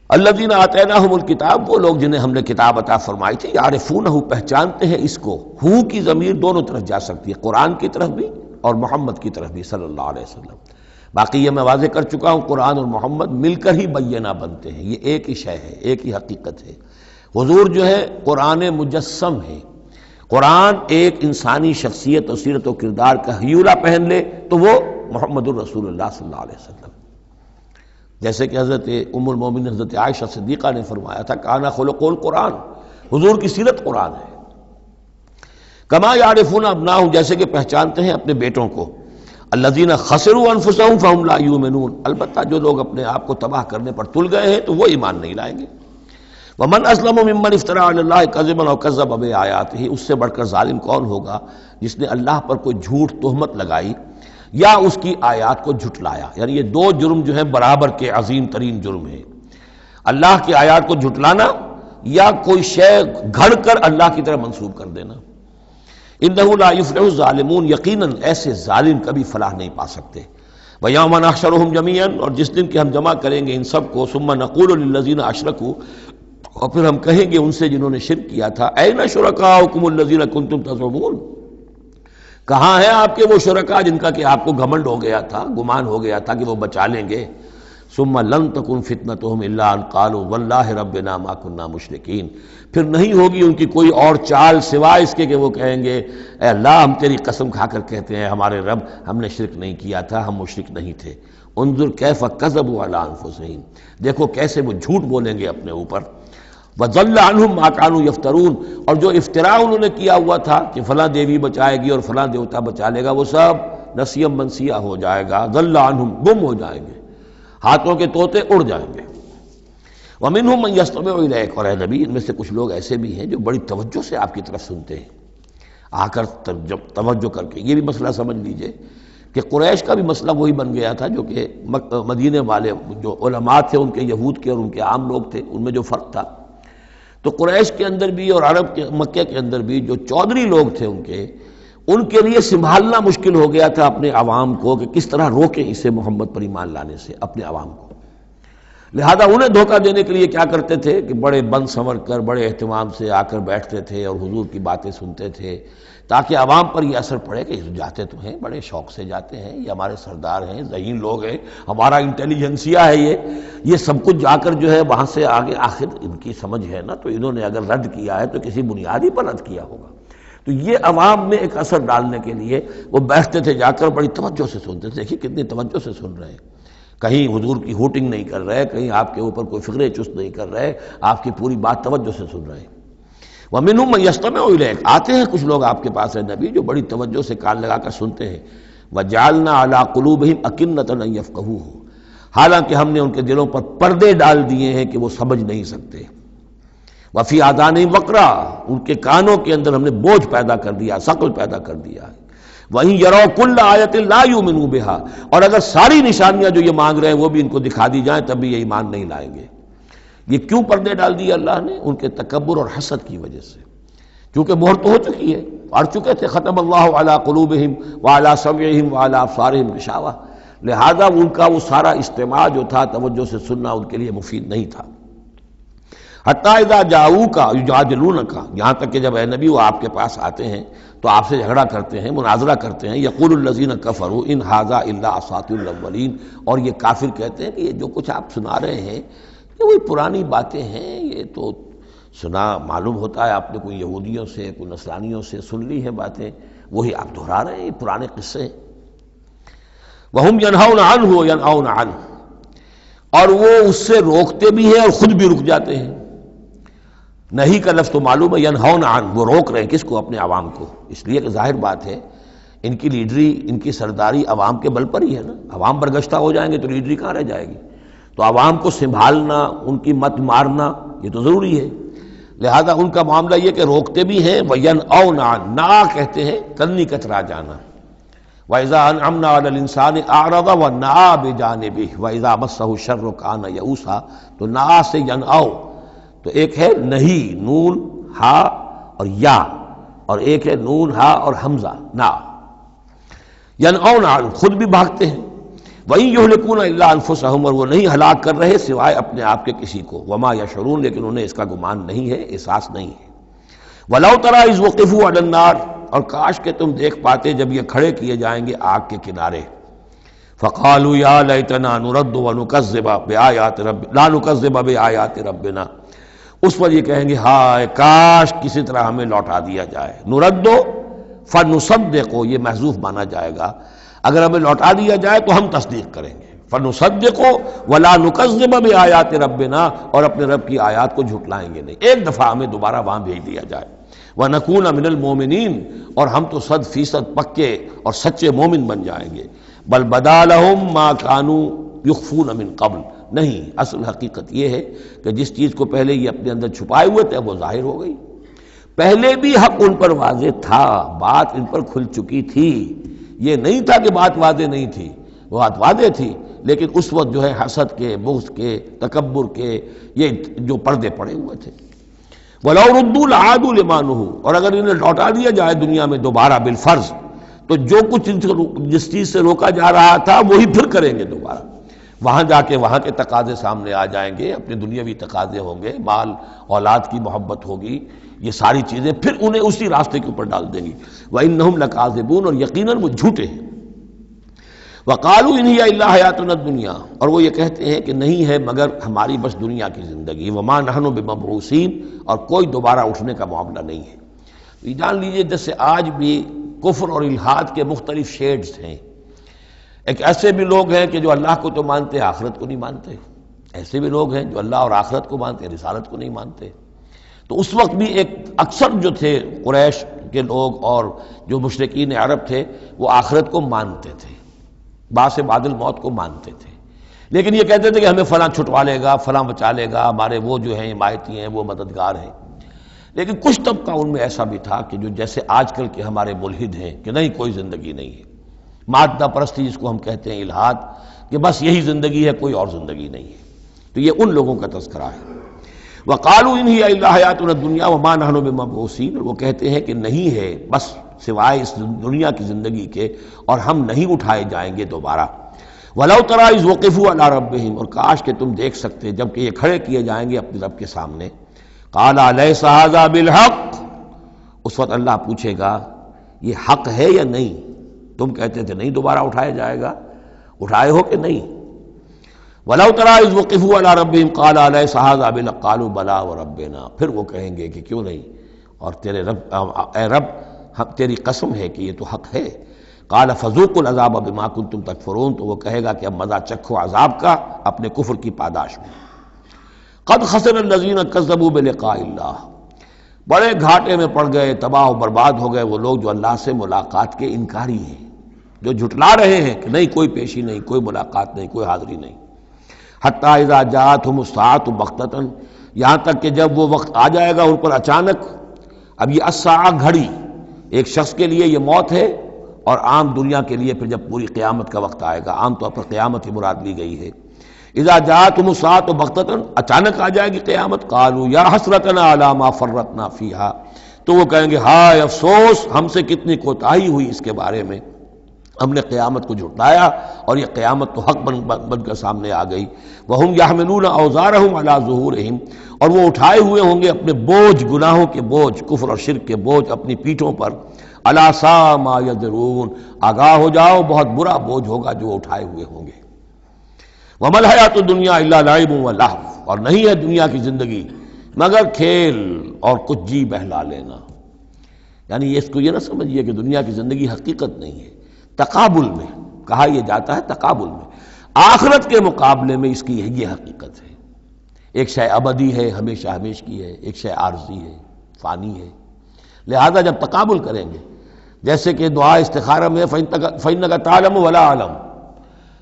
الذین آتیناہم الکتاب، وہ لوگ جنہیں ہم نے کتاب عطا فرمائی تھی، یعرفونہ، پہچانتے ہیں اس کو۔ ہو کی ضمیر دونوں طرف جا سکتی ہے، قرآن کی طرف بھی اور محمد کی طرف بھی صلی اللہ علیہ وسلم۔ باقی یہ میں واضح کر چکا ہوں، قرآن اور محمد مل کر ہی بینہ بنتے ہیں، یہ ایک ہی شے ہے، ایک ہی حقیقت ہے۔ حضور جو ہے قرآن مجسم ہے، قرآن ایک انسانی شخصیت اور سیرت و کردار کا ہیولہ پہن لے تو وہ محمد الرسول اللہ صلی اللہ علیہ وسلم، جیسے کہ حضرت ام المومنین حضرت عائشہ صدیقہ نے فرمایا تھا کانا خلق القرآن، حضور کی سیرت قرآن ہے۔ کما یعرفون ابناہم، جیسے کہ پہچانتے ہیں اپنے بیٹوں کو۔ الذین خسروا انفسهم فهم لا یؤمنون، البتہ جو لوگ اپنے آپ کو تباہ کرنے پر تل گئے ہیں تو وہ ایمان نہیں لائیں گے۔ ومن اسلم ممن افترى علی اللہ کذبا او کذب بآیاتہ، اس سے بڑھ کر ظالم کون ہوگا جس نے اللہ پر کوئی جھوٹ تہمت لگائی یا اس کی آیات کو جھٹلایا۔ یعنی یہ دو جرم جو ہیں برابر کے عظیم ترین جرم ہیں، اللہ کی آیات کو جھٹلانا یا کوئی شے گھڑ کر اللہ کی طرف منسوب کر دینا۔ انہ لا یفلح الظالمون، یقیناً ایسے ظالم کبھی فلاح نہیں پا سکتے۔ ویوم نحشرہم جمیعا، اور جس دن کہ ہم جمع کریں گے ان سب کو، ثم نقول للذین اشرکوا، اور پھر ہم کہیں گے ان سے جنہوں نے شرک کیا تھا، این شرکاؤکم الذین کنتم تزعمون، کہاں ہیں آپ کے وہ شرکا جن کا کہ آپ کو گھمنڈ ہو گیا تھا، گمان ہو گیا تھا کہ وہ بچا لیں گے۔ ثم لن تکن فتنتہم الا ان قالوا واللہ ربنا ما کننا مشرکین، پھر نہیں ہوگی ان کی کوئی اور چال سوائے اس کے کہ وہ کہیں گے اے اللہ ہم تیری قسم کھا کر کہتے ہیں ہمارے رب ہم نے شرک نہیں کیا تھا، ہم مشرک نہیں تھے۔ انظر کیف کذبوا علی انفسہم، دیکھو کیسے وہ جھوٹ بولیں گے اپنے اوپر۔ وَضَلَّ عَنْهُمْ مَا كَانُوا يَفْتَرُونَ، اور جو افتراء انہوں نے کیا ہوا تھا کہ فلاں دیوی بچائے گی اور فلاں دیوتا بچا لے گا، وہ سب نسیم منسیہ ہو جائے گا، ضل عنہم، گم ہو جائیں گے، ہاتھوں کے طوطے اڑ جائیں گے۔ وَمِنْهُمْ مَنْ يَسْتَمِعُ إِلَيْكَ، اور اے نبی ان میں سے کچھ لوگ ایسے بھی ہیں جو بڑی توجہ سے آپ کی طرف سنتے ہیں، آ کر توجہ کر کے۔ یہ بھی مسئلہ سمجھ لیجئے کہ قریش کا بھی مسئلہ وہی بن گیا تھا جو کہ مدینے والے جو علماء تھے ان کے، یہود کے اور ان کے عام لوگ تھے، ان میں جو فرق تھا، تو قریش کے اندر بھی اور عرب کے مکہ کے اندر بھی جو چودھری لوگ تھے ان کے لیے سنبھالنا مشکل ہو گیا تھا اپنے عوام کو کہ کس طرح روکیں اسے محمد پر ایمان لانے سے اپنے عوام کو۔ لہذا انہیں دھوکہ دینے کے لیے کیا کرتے تھے کہ بڑے بند سنور کر بڑے اہتمام سے آ کر بیٹھتے تھے اور حضور کی باتیں سنتے تھے، تاکہ عوام پر یہ اثر پڑے کہ جاتے تو ہیں، بڑے شوق سے جاتے ہیں، یہ ہمارے سردار ہیں، ذہین لوگ ہیں، ہمارا انٹیلیجنسیا ہے، یہ سب کچھ جا کر جو ہے وہاں سے آگے آخر ان کی سمجھ ہے نا، تو انہوں نے اگر رد کیا ہے تو کسی بنیادی پر رد کیا ہوگا۔ تو یہ عوام میں ایک اثر ڈالنے کے لیے وہ بیٹھتے تھے، جا کر بڑی توجہ سے سنتے تھے، دیکھیے کتنی توجہ سے سن رہے ہیں، کہیں حضور کی ہوٹنگ نہیں کر رہے، کہیں آپ کے اوپر کوئی فکرے چست نہیں کر رہے، آپ کی پوری بات توجہ سے سن رہے ہیں۔ وَمِنْهُمْ مَن يَسْتَمِعُ إِلَيْكَ، آتے ہیں کچھ لوگ آپ کے پاس ہے نبی جو بڑی توجہ سے کان لگا کر سنتے ہیں۔ وَجَعَلْنَا عَلَىٰ قُلُوبِهِمْ أَكِنَّةً أَن يَفْقَهُوهُ، حالانکہ ہم نے ان کے دلوں پر پردے ڈال دیے ہیں کہ وہ سمجھ نہیں سکتے۔ وَفِي آذَانِهِمْ وَقْرًا، ان کے کانوں کے اندر ہم نے بوجھ پیدا کر دیا، ثقل پیدا کر دیا ہے۔ وَإِن يَرَوْا كُلَّ آيَةٍ لَا يُؤْمِنُوا بِهَا، اور اگر ساری نشانیاں جو یہ مانگ رہے ہیں وہ بھی ان کو دکھا دی جائیں تب بھی یہ ایمان نہیں لائیں گے۔ یہ کیوں پردے ڈال دیے اللہ نے؟ ان کے تکبر اور حسد کی وجہ سے، کیونکہ مہر تو ہو چکی ہے، پڑھ چکے تھے ختم اللہ علی قلوبہم وعلی سمعہم وعلی ابصارہم غشاوہ، لہذا ان کا وہ سارا استماع جو تھا، توجہ سے سننا ان کے لیے مفید نہیں تھا۔ حتیٰ اذا جاؤوک یجادلونک، یہاں تک کہ جب اے نبی وہ آپ کے پاس آتے ہیں تو آپ سے جھگڑا کرتے ہیں، مناظرہ کرتے ہیں۔ یقول الذین کفروا ان ھذا الا اساطیر الاولین، اور یہ کافر کہتے ہیں کہ یہ جو کچھ آپ سنا رہے ہیں یہ وہی پرانی باتیں ہیں، یہ تو سنا معلوم ہوتا ہے آپ نے کوئی یہودیوں سے کوئی نصرانیوں سے سن لی ہے باتیں، وہی آپ دہرا رہے ہیں، یہ پرانے قصے ہیں۔ وَهُمْ يَنْهَوْنَ عَنْهُ وَيَنْأَوْنَ عَنْهُ، اور وہ اس سے روکتے بھی ہیں اور خود بھی رک جاتے ہیں۔ نہیں کا لفظ تو معلوم ہے، يَنْهَوْنَ عَنْهُ، وہ روک رہے ہیں کس کو؟ اپنے عوام کو، اس لیے کہ ظاہر بات ہے ان کی لیڈری، ان کی سرداری عوام کے بل پر ہی ہے نا، عوام برگشتہ ہو جائیں گے تو لیڈری کہاں رہ جائے گی؟ تو عوام کو سنبھالنا، ان کی مت مارنا یہ تو ضروری ہے، لہذا ان کا معاملہ یہ کہ روکتے بھی ہیں۔ وَيَنْأَوْنَ عَنْهُ، نا کہتے ہیں کنی کترا جانا۔ وَإِذَا أَنْعَمْنَا عَلَى الْإِنسَانِ أَعْرَضَ وَنَأَىٰ بِجَانِبِهِ وَإِذَا مَسَّهُ الشَّرُّ كَانَ يَئُوسًا، تو نا سے ینعو، تو ایک ہے نہیں نون ہا اور یا، اور ایک ہے نون ہا اور حمزہ نا۔ ینعون عنہ، خود بھی بھاگتے ہیں۔ وَإِن يُهْلِكُونَ إِلَّا أَنفُسَهُمْ، اور وہ نہیں ہلاک کر رہے سوائے اپنے آپ کے کسی کو۔ وَمَا يَشْعُرُونَ، لیکن انہیں اس کا گمان نہیں ہے، احساس نہیں ہے۔ وَلَوْ تَرَىٰ إِذْ وُقِفُوا عَلَى النَّارِ، اور کاش کہ تم دیکھ پاتے جب یہ کھڑے کیے جائیں گے آگ کے کنارے۔ فَقَالُوا يَا لَيْتَنَا نُرَدُّ وَنُكَذِّبَ بِآيَاتِ رَبِّنَا لَا نُكَذِّبَ بِآيَاتِ رَبِّنَا، اس پر یہ کہیں گے ہائے کاش کسی طرح ہمیں لوٹا دیا جائے۔ نُرَدُّ فَنُصَدِّقُ، یہ محذوف مانا جائے گا، اگر ہمیں لوٹا دیا جائے تو ہم تصدیق کریں گے۔ فَنُصَدِّقُ وَلَا نُكَذِّبَ بِآيَاتِ رَبِّنَا، اور اپنے رب کی آیات کو جھٹلائیں گے نہیں، ایک دفعہ ہمیں دوبارہ وہاں بھیج دیا جائے۔ وَنَكُونَ مِنَ الْمُؤْمِنِينَ، اور ہم تو 100% پکے اور سچے مومن بن جائیں گے۔ بل بدا لَهُم مَا كَانُوا يُخْفُونَ مِن قَبْلُ، نہیں، اصل حقیقت یہ ہے کہ جس چیز کو پہلے یہ اپنے اندر چھپائے ہوئے تھے وہ ظاہر ہو گئی۔ پہلے بھی حق ان پر واضح تھا، بات ان پر کھل چکی تھی، یہ نہیں تھا کہ بات واضح نہیں تھی، وہ بات واضح تھی، لیکن اس وقت جو ہے حسد کے، بغض کے، تکبر کے یہ جو پردے پڑے ہوئے تھے۔ وَلَوْ رُدُّوا لَعَادُوا لِمَا نُهُوا، اور اگر انہیں لوٹا دیا جائے دنیا میں دوبارہ بالفرض، تو جو کچھ جس چیز سے روکا جا رہا تھا وہی پھر کریں گے دوبارہ، وہاں جا کے وہاں کے تقاضے سامنے آ جائیں گے، اپنے دنیاوی تقاضے ہوں گے، مال اولاد کی محبت ہوگی، یہ ساری چیزیں پھر انہیں اسی راستے کے اوپر ڈال دیں گی۔ وَإِنَّهُمْ لَكَاذِبُونَ، اور یقیناً وہ جھوٹے ہیں۔ وَقَالُوا إِنْ هِيَ إِلَّا حَيَاتُنَا الدُّنْيَا، اور وہ یہ کہتے ہیں کہ نہیں ہے مگر ہماری بس دنیا کی زندگی۔ وَمَا نَحْنُ بِمَبْعُوثِينَ، اور کوئی دوبارہ اٹھنے کا معاملہ نہیں ہے۔ یہ جان لیجئے جیسے آج بھی کفر اور الحاد کے مختلف شیڈز ہیں، ایک ایسے بھی لوگ ہیں کہ جو اللہ کو تو مانتے آخرت کو نہیں مانتے، ایسے بھی لوگ ہیں جو اللہ اور آخرت کو مانتے رسالت کو نہیں مانتے۔ تو اس وقت بھی ایک اکثر جو تھے قریش کے لوگ اور جو مشرکین عرب تھے وہ آخرت کو مانتے تھے، باعث بعد الموت کو مانتے تھے، لیکن یہ کہتے تھے کہ ہمیں فلاں چھٹوا لے گا، فلاں بچا لے گا، ہمارے وہ جو ہیں حمایتی ہیں، وہ مددگار ہیں۔ لیکن کچھ طبقہ ان میں ایسا بھی تھا کہ جو جیسے آج کل کے ہمارے ملحد ہیں کہ نہیں کوئی زندگی نہیں ہے، مادہ پرستی جس کو ہم کہتے ہیں الحاد، کہ بس یہی زندگی ہے، کوئی اور زندگی نہیں ہے۔ تو یہ ان لوگوں کا تذکرہ ہے۔ وَقَالُوا إِنْ هِيَ إِلَّا حَيَاتُنَا الدُّنْيَا وَمَا نَحْنُ بِمَبْعُوثِينَ، اور وہ کہتے ہیں کہ نہیں ہے بس سوائے اس دنیا کی زندگی کے، اور ہم نہیں اٹھائے جائیں گے دوبارہ۔ وَلَوْ تَرَىٰ إِذْ وُقِفُوا عَلَىٰ رَبِّهِمْ، اور کاش کہ تم دیکھ سکتے جب کہ یہ کھڑے کیے جائیں گے اپنے رب کے سامنے. قَالَ أَلَيْسَ هَٰذَا بِالْحَقِّ، اس وقت اللہ پوچھے گا یہ حق ہے یا نہیں؟ تم کہتے تھے نہیں دوبارہ اٹھایا جائے گا، اٹھائے ہو کہ نہیں؟ وَلَوْ تَرَىٰ إِذْ وُقِفُوا عَلَىٰ رَبِّهِمْ قَالَ أَلَيْسَ هَٰذَا بِالْحَقِّ قَالُوا بَلَىٰ وَرَبِّنَا، پھر وہ کہیں گے کہ کیوں نہیں، اور تیرے رب، اے رب تیری قسم ہے کہ یہ تو حق ہے. قال فذوقوا العذاب بما کنتم تکفرون، تو وہ کہے گا کہ اب مزہ چکھو عذاب کا اپنے کفر کی پاداش میں. قد خسر الذین کذبوا بلقاء اللہ، بڑے گھاٹے میں پڑ گئے، تباہ و برباد ہو گئے وہ لوگ جو اللہ سے ملاقات کے انکاری ہیں، جو جھٹلا رہے ہیں کہ نہیں کوئی پیشی نہیں، کوئی ملاقات نہیں، کوئی حاضری نہیں. حتی اذا جاءتهم الساعۃ بغتۃ، یہاں تک کہ جب وہ وقت آ جائے گا ان پر اچانک. اب یہ الساعہ گھڑی ایک شخص کے لیے یہ موت ہے، اور عام دنیا کے لیے پھر جب پوری قیامت کا وقت آئے گا، عام طور پر قیامت ہی مراد لی گئی ہے. اذا جاءتهم الساعۃ بغتۃ، اچانک آ جائے گی قیامت. قالوا یا حسرتنا علی ما فرطنا فیہا، تو وہ کہیں گے ہائے افسوس ہم سے کتنی کوتاہی ہوئی اس کے بارے میں، ہم نے قیامت کو جھٹلایا اور یہ قیامت تو حق بن کر سامنے آ گئی. وہم یحملون اوزارہم علی ظہورہم، اور وہ اٹھائے ہوئے ہوں گے اپنے بوجھ، گناہوں کے بوجھ، کفر اور شرک کے بوجھ اپنی پیٹھوں پر. الا ساء ما یذرون، آگاہ ہو جاؤ بہت برا بوجھ ہوگا جو اٹھائے ہوئے ہوں گے. وما الحیات الدنیا الا لعب ولہو، اور نہیں ہے دنیا کی زندگی مگر کھیل اور کچھ جی بہلا لینا. یعنی اس کو یہ نہ سمجھیے کہ دنیا کی زندگی حقیقت نہیں ہے، تقابل میں کہا یہ جاتا ہے، تقابل میں آخرت کے مقابلے میں اس کی یہ حقیقت ہے. ایک شے ابدی ہے، ہمیشہ ہمیش کی ہے، ایک شے عارضی ہے، فانی ہے. لہذا جب تقابل کریں گے، جیسے کہ دعا استخارہ میں فَإِنَّكَ تَعْلَمُ وَلَا أَعْلَمُ،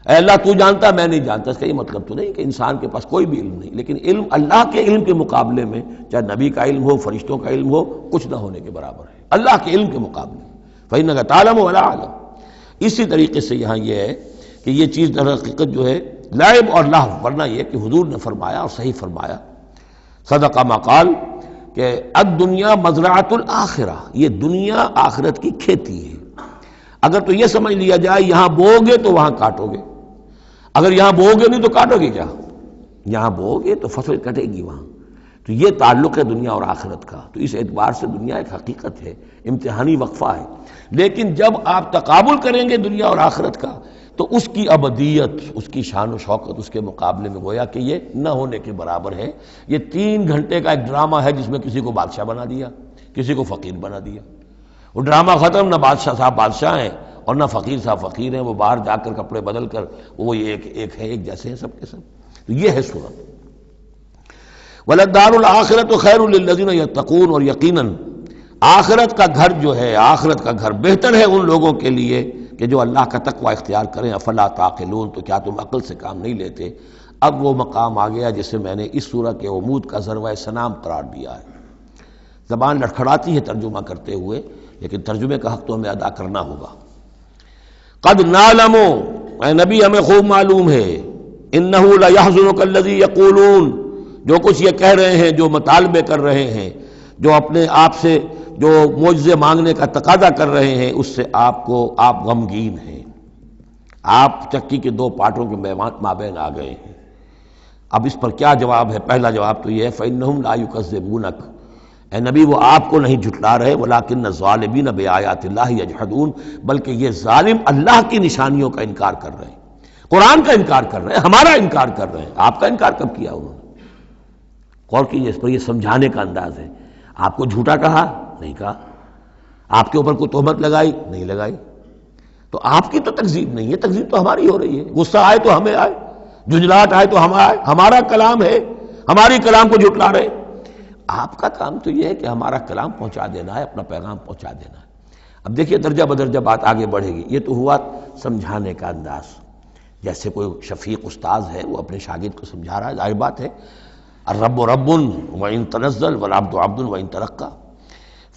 اے اللہ تو جانتا میں نہیں جانتا، اس کا یہ مطلب تو نہیں کہ انسان کے پاس کوئی بھی علم نہیں، لیکن علم اللہ کے علم کے مقابلے میں، چاہے نبی کا علم ہو، فرشتوں کا علم ہو، کچھ نہ ہونے کے برابر ہے اللہ کے علم کے مقابلے میں. فَإِنَّكَ تَعْلَمُ وَلَا أَعْلَمُ. اسی طریقے سے یہاں یہ ہے کہ یہ چیز در حقیقت جو ہے لعب اور لہو، ورنہ یہ کہ حضور نے فرمایا اور صحیح فرمایا، صدق ما قال، کہ الدنیا مزرعۃ الآخرہ، یہ دنیا آخرت کی کھیتی ہے. اگر تو یہ سمجھ لیا جائے یہاں بو گے تو وہاں کاٹو گے، اگر یہاں بو گے نہیں تو کاٹو گے کیا؟ یہاں بو گے تو فصل کٹے گی وہاں. تو یہ تعلق ہے دنیا اور آخرت کا. تو اس اعتبار سے دنیا ایک حقیقت ہے، امتحانی وقفہ ہے. لیکن جب آپ تقابل کریں گے دنیا اور آخرت کا تو اس کی ابدیت، اس کی شان و شوکت اس کے مقابلے میں گویا کہ یہ نہ ہونے کے برابر ہے. یہ 3 گھنٹے کا ایک ڈرامہ ہے جس میں کسی کو بادشاہ بنا دیا، کسی کو فقیر بنا دیا. وہ ڈرامہ ختم، نہ بادشاہ صاحب بادشاہ ہیں اور نہ فقیر صاحب فقیر ہیں، وہ باہر جا کر کپڑے بدل کر وہ ایک ہے، ایک جیسے ہیں سب کے سب. تو یہ ہے صورت. وَلَلدَّارُ الْآخِرَةُ خَيْرٌ لِّلَّذِينَ يَتَّقُونَ، اور یقیناً آخرت کا گھر جو ہے، آخرت کا گھر بہتر ہے ان لوگوں کے لیے کہ جو اللہ کا تقوی اختیار کریں. افلا تعقلون، تو کیا تم عقل سے کام نہیں لیتے؟ اب وہ مقام آ گیا جسے میں نے اس سورہ کے عمود کا ذروہ سنام قرار دیا ہے. زبان لڑکھڑاتی ہے ترجمہ کرتے ہوئے، لیکن ترجمے کا حق تو ہمیں ادا کرنا ہوگا. قد نعلم، اے نبی ہمیں خوب معلوم ہے، انہ لیحزنک الذی یقولون، جو کچھ یہ کہہ رہے ہیں، جو مطالبے کر رہے ہیں، جو اپنے آپ سے جو معجزے مانگنے کا تقاضا کر رہے ہیں، اس سے آپ غمگین ہیں. آپ چکی کے 2 پارٹوں کے مابین آ گئے ہیں. اب اس پر کیا جواب ہے؟ پہلا جواب تو یہ ہے فَإِنَّهُمْ لَا يُكَذِّبُونَكَ، اے نبی وہ آپ کو نہیں جھٹلا رہے، وَلَٰكِنَّ الظَّالِمِينَ بِآيَاتِ اللَّهِ يَجْحَدُونَ، بلکہ یہ ظالم اللہ کی نشانیوں کا انکار کر رہے ہیں، قرآن کا انکار کر رہے ہیں، ہمارا انکار کر رہے ہیں. آپ کا انکار کب کیا انہوں نے؟ غور کیجیے، اس پر یہ سمجھانے کا انداز ہے. آپ کو جھوٹا کہا؟ نہیں کہا. آپ کے اوپر کوئی تہمت لگائی؟ نہیں لگائی. تو آپ کی تو تکذیب نہیں ہے، تکذیب تو ہماری ہو رہی ہے. غصہ آئے تو ہمیں آئے، جھنجھلاہٹ آئے تو ہمیں آئے. ہمارا کلام ہے، ہماری کلام کو جھٹلا رہے. آپ کا کام تو یہ ہے کہ ہمارا کلام پہنچا دینا ہے، اپنا پیغام پہنچا دینا ہے. اب دیکھیے درجہ بدرجہ بات آگے بڑھے گی. یہ تو ہوا سمجھانے کا انداز، جیسے کوئی شفیق استاذ ہے وہ اپنے شاگرد کو سمجھا رہا ہے. ظاہر بات ہے الرب رب وإن تنزل والعبد عبد وإن ترقى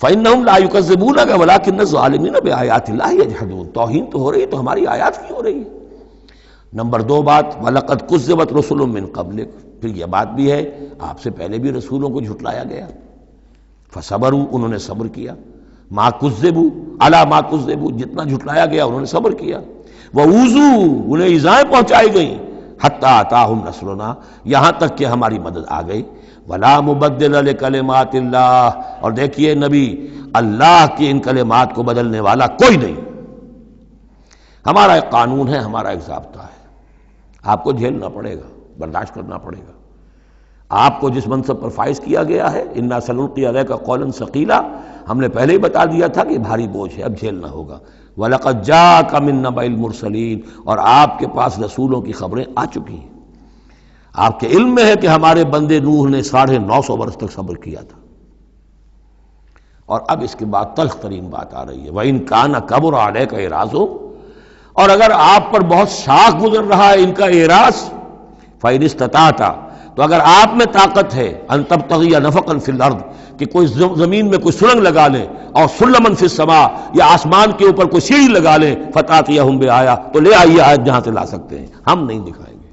فإنهم لا يكذبونك ولكن الظالمين بآيات الله يجحدون. توہین تو ہو رہی ہے تو ہماری آیات کی ہو رہی ہے. نمبر 2 بات وَلَقَدْ كُذِّبَتْ رُسُلٌ مِّن قَبْلِكَ، پھر یہ بات بھی ہے آپ سے پہلے بھی رسولوں کو جھٹلایا گیا. فَصَبَرُوا، انہوں نے صبر کیا. مَا كُذِّبُوا عَلَىٰ مَا كُذِّبُوا، جتنا جھٹلایا گیا انہوں نے صبر کیا. وَأُوذُوا انہیں ایذائیں پہنچائی گئیں، حتیٰ آتاہم نصرنا یہاں تک کہ ہماری مدد آ گئی، وَلَا مُبَدِّلَ لِکَلِمَاتِ اللَّہِ اور دیکھیے نبی اللہ کی ان کلمات کو بدلنے والا کوئی نہیں۔ ہمارا ایک قانون ہے، ہمارا ایک ضابطہ ہے، آپ کو جھیلنا پڑے گا، برداشت کرنا پڑے گا۔ آپ کو جس منصب پر فائز کیا گیا ہے اِنَّا سَنُلْقِي عَلَيْكَ قَوْلًا ثَقِيلًا، ہم نے پہلے ہی بتا دیا تھا کہ بھاری بوجھ ہے، اب جھیلنا ہوگا۔ وَلَقَدْ جَاءَكَ مِن نَّبَإِ الْمُرْسَلِينَ اور آپ کے پاس رسولوں کی خبریں آ چکی ہیں۔ آپ کے علم میں ہے کہ ہمارے بندے نوح نے 950 برس تک صبر کیا تھا۔ اور اب اس کے بعد تلخ ترین بات آ رہی ہے، وَإِن كَانَ كَبُرَ عَلَيْكَ إِعْرَاضُهُمْ اور اگر آپ پر بہت شاق گزر رہا ہے ان کا اعراض، فَإِنِ اسْتَطَعْتَ تو اگر آپ میں طاقت ہے ان تبتغی نفقا فی الارض کہ کوئی زمین میں کوئی سرنگ لگا لیں، اور سلما فی السماء یا آسمان کے اوپر کوئی سیڑھی لگا لیں، فتاتیہم بآیہ تو لے آئیے آیت جہاں سے لا سکتے ہیں، ہم نہیں دکھائیں گے۔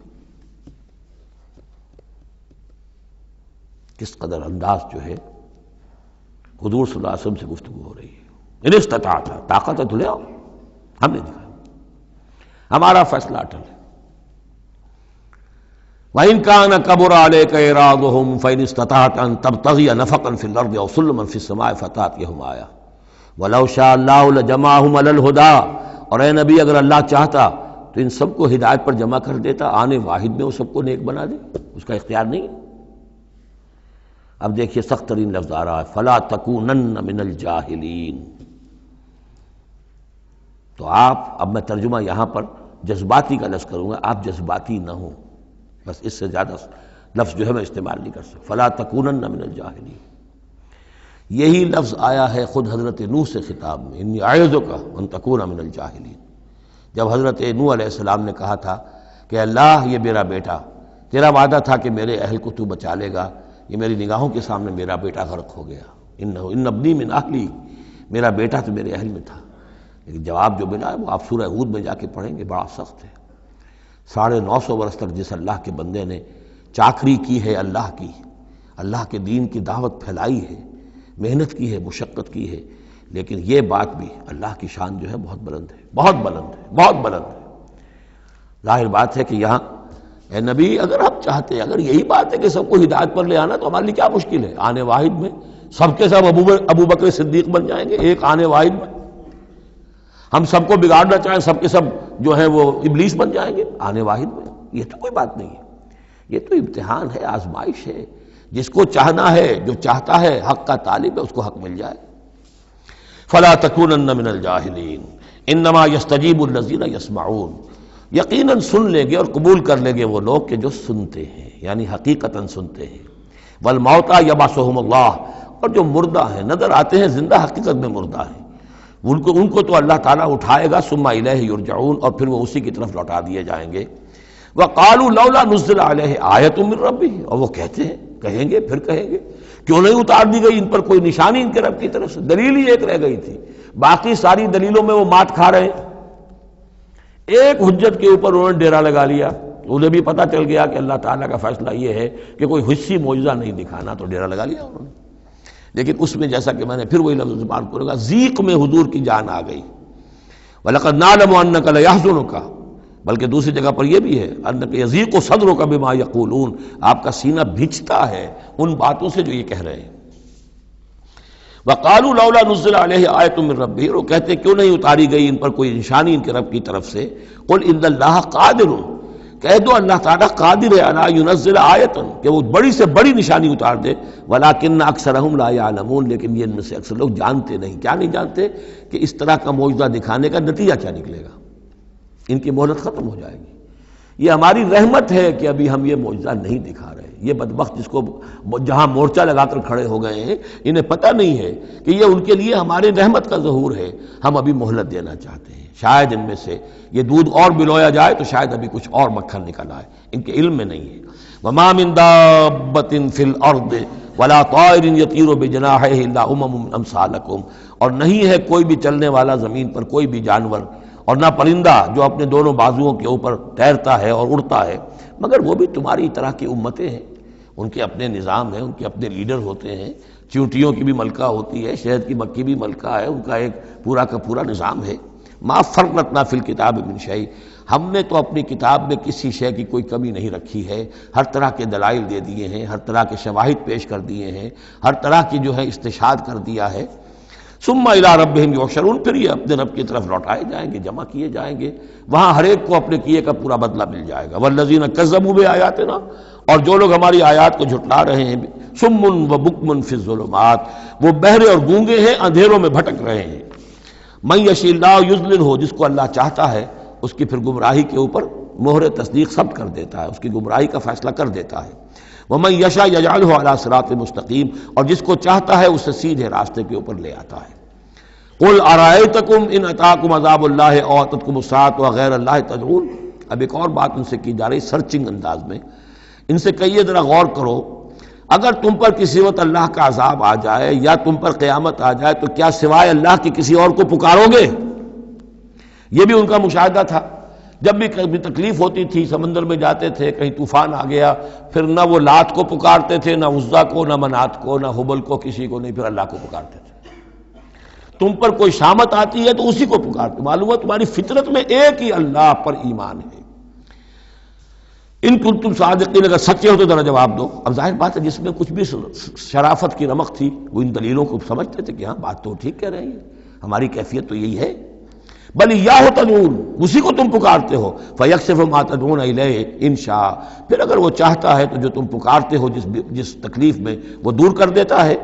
کس قدر انداز جو ہے حضور صلی اللہ علیہ وسلم سے گفتگو ہو رہی ہے۔ ان استطاعت طاقت ہے تو لے آؤ، ہم نہیں دکھائیں گے، ہمارا فیصلہ اٹل ہے۔ وَإِن كَانَ كَبُرَ عَلَيْكَ إِعْرَاضُهُمْ فَإِنِ اسْتَطَعْتَ أَن تَبْتَغِيَ نَفَقًا فِي الْأَرْضِ أَوْ سُلَّمًا فِي السَّمَاءِ فَتَأْتِيَهُمْ آیَةٌ وَلَوْ شَاءَ اللَّهُ لَجَمَعَهُمْ عَلَى الْهُدَىٰ اور اے نبی اگر اللہ چاہتا تو ان سب کو ہدایت پر جمع کر دیتا، آنے واحد میں وہ سب کو نیک بنا دے، اس کا اختیار نہیں ہے۔ اب دیکھیے سخت ترین لفظ آ رہا ہے، فَلَا تَكُونَنَّ مِنَ الْجَاهِلِينَ۔ تو آپ، اب میں ترجمہ یہاں پر جذباتی کا لفظ کروں گا، آپ جذباتی نہ ہوں، بس اس سے زیادہ لفظ جو ہے میں استعمال نہیں کر سکتا۔ فَلَا تَكُونَنَّ مِنَ الْجَاهِلِينَ یہی لفظ آیا ہے خود حضرت نوح سے خطاب میں، اِنِّی أَعِظُكَ أَن تَكُونَ مِنَ الْجَاهِلِينَ جب حضرت نوح علیہ السلام نے کہا تھا کہ اللہ یہ میرا بیٹا، تیرا وعدہ تھا کہ میرے اہل کو تو بچا لے گا، یہ میری نگاہوں کے سامنے میرا بیٹا غرق ہو گیا، إِنَّ ابْنِی مِنْ أَهْلِی میرا بیٹا تو میرے اہل میں تھا۔ لیکن جواب جو ملا ہے وہ آپ سورہ ہود میں جا کے پڑھیں گے، بڑا سخت ہے۔ 950 برس تک جس اللہ کے بندے نے چاکری کی ہے اللہ کی، اللہ کے دین کی دعوت پھیلائی ہے، محنت کی ہے، مشقت کی ہے، لیکن یہ بات بھی اللہ کی شان جو ہے بہت بلند ہے، بہت بلند ہے، بہت بلند ہے۔ ظاہر بات ہے کہ یہاں اے نبی اگر ہم چاہتے، اگر یہی بات ہے کہ سب کو ہدایت پر لے آنا تو ہمارے لیے کیا مشکل ہے؟ آنے واحد میں سب کے سب ابو بکر صدیق بن جائیں گے، ایک آنے واحد میں ہم سب کو بگاڑنا چاہیں سب کے سب جو ہے وہ ابلیس بن جائیں گے آنے واحد میں۔ یہ تو کوئی بات نہیں ہے، یہ تو امتحان ہے، آزمائش ہے، جس کو چاہنا ہے، جو چاہتا ہے، حق کا طالب ہے، اس کو حق مل جائے۔ فلا تکونن من الجاہلین انما یستجیب الذین یسمعون یقیناً سن لیں گے اور قبول کر لیں گے وہ لوگ کہ جو سنتے ہیں، یعنی حقیقتاً سنتے ہیں۔ والموتى یبعثهم اللہ اور جو مردہ ہیں، نظر آتے ہیں زندہ، حقیقت میں مردہ ہیں، ان کو تو اللہ تعالیٰ اٹھائے گا، ثم الیہ یرجعون اور پھر وہ اسی کی طرف لوٹا دیے جائیں گے۔ وقالوا لولا نزل علیہ آیۃ من ربہ اور وہ کہتے ہیں، کہیں گے پھر کہیں گے کیوں نہیں اتار دی گئی ان پر کوئی نشانی ان کے رب کی طرف سے؟ دلیل ہی ایک رہ گئی تھی، باقی ساری دلیلوں میں وہ مات کھا رہے ہیں۔ ایک حجت کے اوپر انہوں نے ڈیرا لگا لیا، انہیں بھی پتہ چل گیا کہ اللہ تعالیٰ کا فیصلہ یہ ہے کہ کوئی حسی معجزہ نہیں دکھانا، تو ڈیرا لگا لیا انہوں نے۔ لیکن اس میں جیسا کہ میں نے پھر وہی لفظ استعمال کروں گا، ذیق میں حضور کی جان آ گئی۔ وَلَقَدْ نَعْلَمُ أَنَّكَ لَيَحْزُنُكَ بلکہ دوسری جگہ پر یہ بھی ہے أَنَّكَ يَضِيقُ صَدْرُكَ بِمَا يَقُولُونَ آپ کا سینہ بھیجتا ہے ان باتوں سے جو یہ کہہ رہے ہیں۔ وَقَالُوا لَوْلَا نُزِّلَ عَلَيْهِ آیَةٌ مِّن رَبِّهِ وہ کہتے ہیں کیوں نہیں اتاری گئی ان پر کوئی نشانی ان کے رب کی طرف سے؟ قُلْ إِنَّ اللَّهَ قَادِرٌ کہہ دو اللہ تعالیٰ قادر ہے علی ينزل آیۃ کہ وہ بڑی سے بڑی نشانی اتار دے، ولیکن اکثرہم لا یعلمون لیکن یہ ان میں سے اکثر لوگ جانتے نہیں۔ کیا نہیں جانتے؟ کہ اس طرح کا معجزہ دکھانے کا نتیجہ کیا نکلے گا، ان کی مہلت ختم ہو جائے گی۔ یہ ہماری رحمت ہے کہ ابھی ہم یہ معجزہ نہیں دکھا رہے۔ یہ بدبخت جس کو جہاں مورچہ لگا کر کھڑے ہو گئے ہیں، انہیں پتہ نہیں ہے کہ یہ ان کے لیے ہمارے رحمت کا ظہور ہے، ہم ابھی مہلت دینا چاہتے ہیں، شاید ان میں سے یہ دودھ اور بلویا جائے تو شاید ابھی کچھ اور مکھن نکل آئے، ان کے علم میں نہیں ہے۔ وما من دابۃ فی الارض ولا طائر یطیر بجناحیہ الا امم امثالکم اور نہیں ہے کوئی بھی چلنے والا زمین پر کوئی بھی جانور اور نہ پرندہ جو اپنے دونوں بازوؤں کے اوپر تیرتا ہے اور اڑتا ہے، مگر وہ بھی تمہاری طرح کی امتیں ہیں، ان کے اپنے نظام ہیں، ان کے اپنے لیڈر ہوتے ہیں، چیونٹیوں کی بھی ملکہ ہوتی ہے، شہد کی مکھی بھی ملکہ ہے، ان کا ایک پورا کا پورا نظام ہے۔ ما فرطنا فی الکتاب من شیء، ہم نے تو اپنی کتاب میں کسی شے کی کوئی کمی نہیں رکھی ہے، ہر طرح کے دلائل دے دیے ہیں، ہر طرح کے شواہد پیش کر دیے ہیں، ہر طرح کی جو ہے استشہاد کر دیا ہے۔ ثم الی ربہم یحشرون، پھر یہ اپنے رب کی طرف لوٹائے جائیں گے، جمع کیے جائیں گے، وہاں ہر ایک کو اپنے کیے کا پورا بدلہ مل جائے گا۔ والذین کذبوا بآیاتنا، اور جو لوگ ہماری آیات کو جھٹلا رہے ہیں، صم و بکم فی الظلمات، وہ بہرے اور گونگے ہیں، اندھیروں میں بھٹک رہے ہیں۔ من یشاء اللہ یضللہ، جس کو اللہ چاہتا ہے اس کی پھر گمراہی کے اوپر مہر تصدیق ثبت کر دیتا ہے، اس کی گمراہی کا فیصلہ کر دیتا ہے۔ ومن یشاء یجعلہ علی صراط مستقیم، اور جس کو چاہتا ہے اسے سیدھے راستے کے اوپر لے آتا ہے۔ قل ارأیتکم ان اتاکم عذاب اللہ او اتتکم الساعۃ وغیر اللہ تدعون، اب ایک اور بات ان سے کی جا رہی سرچنگ انداز میں، ان سے کہیے ذرا غور کرو، اگر تم پر کسی وقت اللہ کا عذاب آ جائے یا تم پر قیامت آ جائے تو کیا سوائے اللہ کے کسی اور کو پکارو گے؟ یہ بھی ان کا مشاہدہ تھا، جب بھی کبھی تکلیف ہوتی تھی سمندر میں جاتے تھے، کہیں طوفان آ گیا، پھر نہ وہ لات کو پکارتے تھے، نہ عزا کو، نہ منات کو، نہ حبل کو، کسی کو نہیں، پھر اللہ کو پکارتے تھے۔ تم پر کوئی شامت آتی ہے تو اسی کو پکارتے، معلوم ہے تمہاری فطرت میں ایک ہی اللہ پر ایمان ہے۔ ان کنتم صادقین، اگر سچے ہو تو ذرا جواب دو۔ اب ظاہر بات ہے جس میں کچھ بھی شرافت کی رمق تھی وہ ان دلیلوں کو سمجھتے تھے کہ ہاں بات تو ٹھیک کہہ رہے ہیں، ہماری کیفیت تو یہی ہے۔ بل ایاہ تدعون، اسی کو تم پکارتے ہو، فیکشف ما تدعون الیہ ان شاء، پھر اگر وہ چاہتا ہے تو جو تم پکارتے ہو جس تکلیف میں وہ دور کر دیتا ہے۔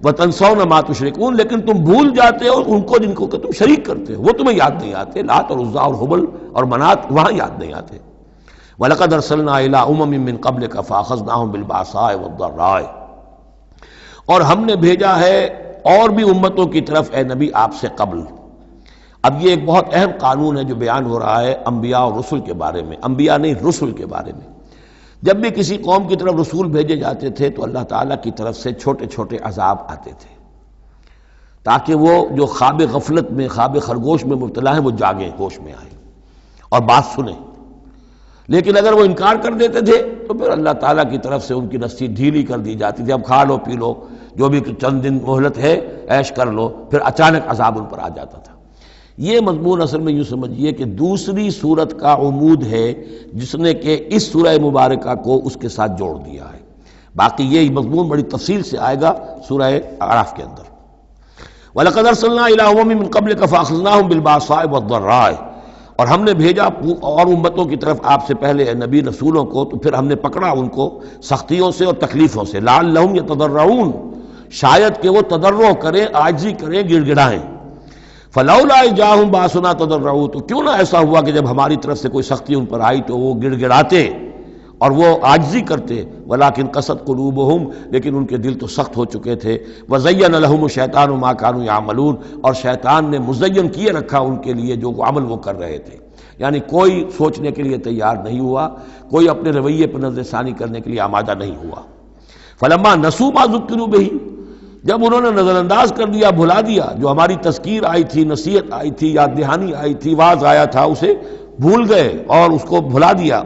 وتنسون ما تشرکون، لیکن تم بھول جاتے ہو ان کو جن کو کہ تم شریک کرتے ہو، وہ تمہیں یاد نہیں آتے، لات اور عزا اور حبل اور منات وہاں یاد نہیں آتے۔ وَلَقَدْ أَرْسَلْنَا إِلَىٰ أُمَمٍ مِّن قَبْلِكَ فَأَخَذْنَاهُم بِالْبَأْسَاءِ وَالضَّرَّاءِ، اور ہم نے بھیجا ہے اور بھی امتوں کی طرف اے نبی آپ سے قبل۔ اب یہ ایک بہت اہم قانون ہے جو بیان ہو رہا ہے انبیاء اور رسل کے بارے میں، انبیاء نہیں رسل کے بارے میں۔ جب بھی کسی قوم کی طرف رسول بھیجے جاتے تھے تو اللہ تعالیٰ کی طرف سے چھوٹے چھوٹے عذاب آتے تھے تاکہ وہ جو خواب غفلت میں، خواب خرگوش میں مبتلا ہیں وہ جاگیں، ہوش میں آئیں اور بات سنیں۔ لیکن اگر وہ انکار کر دیتے تھے تو پھر اللہ تعالیٰ کی طرف سے ان کی رسی ڈھیلی کر دی جاتی تھی، اب کھا لو پی لو، جو بھی چند دن مہلت ہے عیش کر لو، پھر اچانک عذاب ان پر آ جاتا تھا۔ یہ مضمون اصل میں یوں سمجھیے کہ دوسری سورت کا عمود ہے جس نے کہ اس سورہ مبارکہ کو اس کے ساتھ جوڑ دیا ہے، باقی یہ مضمون بڑی تفصیل سے آئے گا سورہ اعراف کے اندر۔ وَلَقَدْ أَرْسَلْنَا إِلَىٰ أُمَمٍ مِّن قَبْلِكَ فَأَخَذْنَاهُم بِالْبَأْسَاءِ وَالضَّرَّاءِ، اور ہم نے بھیجا اور امتوں کی طرف آپ سے پہلے نبی رسولوں کو، تو پھر ہم نے پکڑا ان کو سختیوں سے اور تکلیفوں سے، لعلہم یتضرعون، شاید کہ وہ تضرع کریں، عاجزی کریں، گڑ گڑائیں۔ فلولا جاءہم باسنا تضرعوا، تو کیوں نہ ایسا ہوا کہ جب ہماری طرف سے کوئی سختی ان پر آئی تو وہ گڑ گڑاتے اور وہ عاجزی کرتے، ولیکن قست قلوبہم، لیکن ان کے دل تو سخت ہو چکے تھے، وزین لہم الشیطان ما کانوا یعملون، اور شیطان نے مزین کیے رکھا ان کے لیے جو عمل وہ کر رہے تھے، یعنی کوئی سوچنے کے لیے تیار نہیں ہوا، کوئی اپنے رویے پر نظر ثانی کرنے کے لیے آمادہ نہیں ہوا۔ فلما نسوا ما ذکروا بہ، جب انہوں نے نظر انداز کر دیا، بھلا دیا، جو ہماری تذکیر آئی تھی، نصیحت آئی تھی، یاد دہانی آئی تھی، واعظ آیا تھا، اسے بھول گئے اور اس کو بھلا دیا۔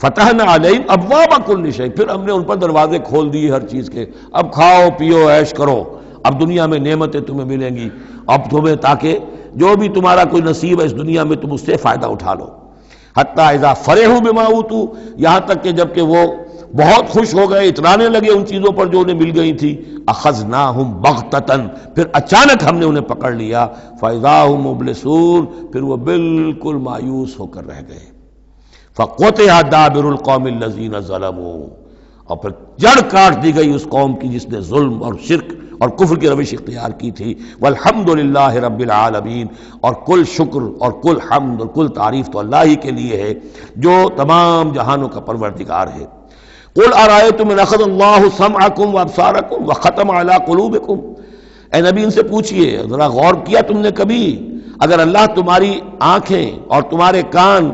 فتحنا علیہم ابواب کل شیء، پھر ہم نے ان پر دروازے کھول دیے ہر چیز کے، اب کھاؤ پیو عیش کرو، اب دنیا میں نعمتیں تمہیں ملیں گی، اب تمہیں تاکہ جو بھی تمہارا کوئی نصیب ہے اس دنیا میں تم اس سے فائدہ اٹھا لو۔ حتی اذا فرحوا بما اوتوا، یہاں تک کہ جب کہ وہ بہت خوش ہو گئے، اترانے لگے ان چیزوں پر جو انہیں مل گئی تھی، اخذناہم بغتۃ، پھر اچانک ہم نے انہیں پکڑ لیا، فاذا ہم مبلسون، پھر وہ بالکل مایوس ہو کر رہ گئے۔ فقطع دابر القوم الذین ظلموا، اور پھر جڑ کاٹ دی گئی اس قوم کی جس نے ظلم اور شرک اور کفر کی روش اختیار کی تھی۔ والحمدللہ رب العالمین، اور کل شکر اور کل حمد اور کل تعریف تو اللہ ہی کے لیے ہے جو تمام جہانوں کا پروردگار ہے۔ قل ارأیتم ان اخذ اللہ سمعکم وابصارکم وختم علی قلوبکم، اے نبی ان سے پوچھئے، ذرا غور کیا تم نے کبھی، اگر اللہ تمہاری آنکھیں اور تمہارے کان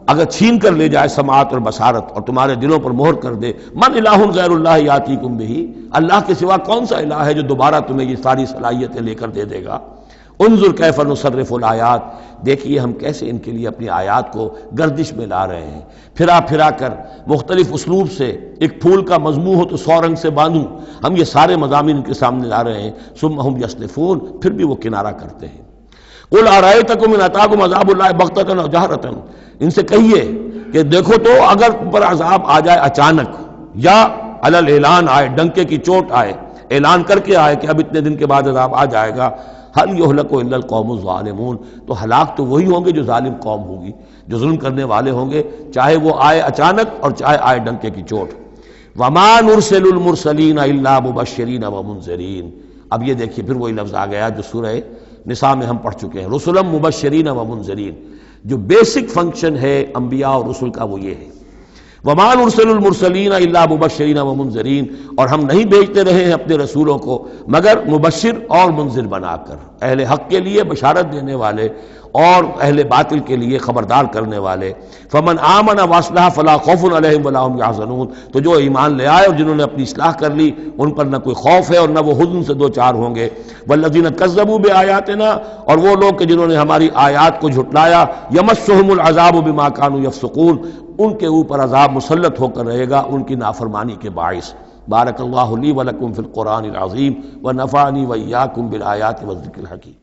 اگر چھین کر لے جائے سماعت اور بصارت اور تمہارے دلوں پر مہر کر دے، من الہ غیر اللہ یاتیکم بہ، اللہ کے سوا کون سا الہ ہے جو دوبارہ تمہیں یہ ساری صلاحیتیں لے کر دے دے گا۔ انظر کیف نصرف الآیات، دیکھیے ہم کیسے ان کے لیے اپنی آیات کو گردش میں لا رہے ہیں، پھرا پھرا کر مختلف اسلوب سے، ایک پھول کا مضمون ہو تو 100 رنگ سے باندھوں، ہم یہ سارے مضامین ان کے سامنے لا رہے ہیں، ثم ہم یصلفون، پھر بھی وہ کنارہ کرتے ہیں۔ قل ارأیتکم ان اتاکم عذاب اللہ بغتۃ او جہرۃ، ان سے کہیے کہ دیکھو تو اگر تم پر عذاب آ جائے اچانک یا علی الاعلان آئے، ڈنکے کی چوٹ آئے، اعلان کر کے آئے کہ اب اتنے دن کے بعد عذاب آ جائے گا، هل يهلك الا القوم الظالمون، تو ہلاک تو وہی ہوں گے جو ظالم قوم ہوگی، جو ظلم کرنے والے ہوں گے، چاہے وہ آئے اچانک اور چاہے آئے ڈنکے کی چوٹ۔ وما نرسل المرسلین الا مبشرین ومنذرین، اب یہ دیکھیے پھر وہی لفظ آ گیا جو سورہ نساء میں ہم پڑھ چکے ہیں، رسلا مبشرین ومنذرین، جو بیسک فنکشن ہے انبیاء اور رسل کا وہ یہ ہے۔ وما نرسل المرسلین الا مبشرین ومنذرین، اور ہم نہیں بھیجتے رہے ہیں اپنے رسولوں کو مگر مبشر اور منذر بنا کر، اہل حق کے لیے بشارت دینے والے اور اہل باطل کے لیے خبردار کرنے والے۔ فمن آمن واصلح فلا خوف علیہم ولا هم يحزنون، تو جو ایمان لے آئے اور جنہوں نے اپنی اصلاح کر لی ان پر نہ کوئی خوف ہے اور نہ وہ حزن سے دو چار ہوں گے۔ والذین کذبوا بآیاتنا، اور وہ لوگ کہ جنہوں نے ہماری آیات کو جھٹلایا، یمسهم العذاب بما كانوا يفسقون، ان کے اوپر عذاب مسلط ہو کر رہے گا ان کی نافرمانی کے باعث۔ بارک اللہ لی ولکم فی القرآن العظیم ونفعنی وإیاکم بالآیات والذکر الحکیم۔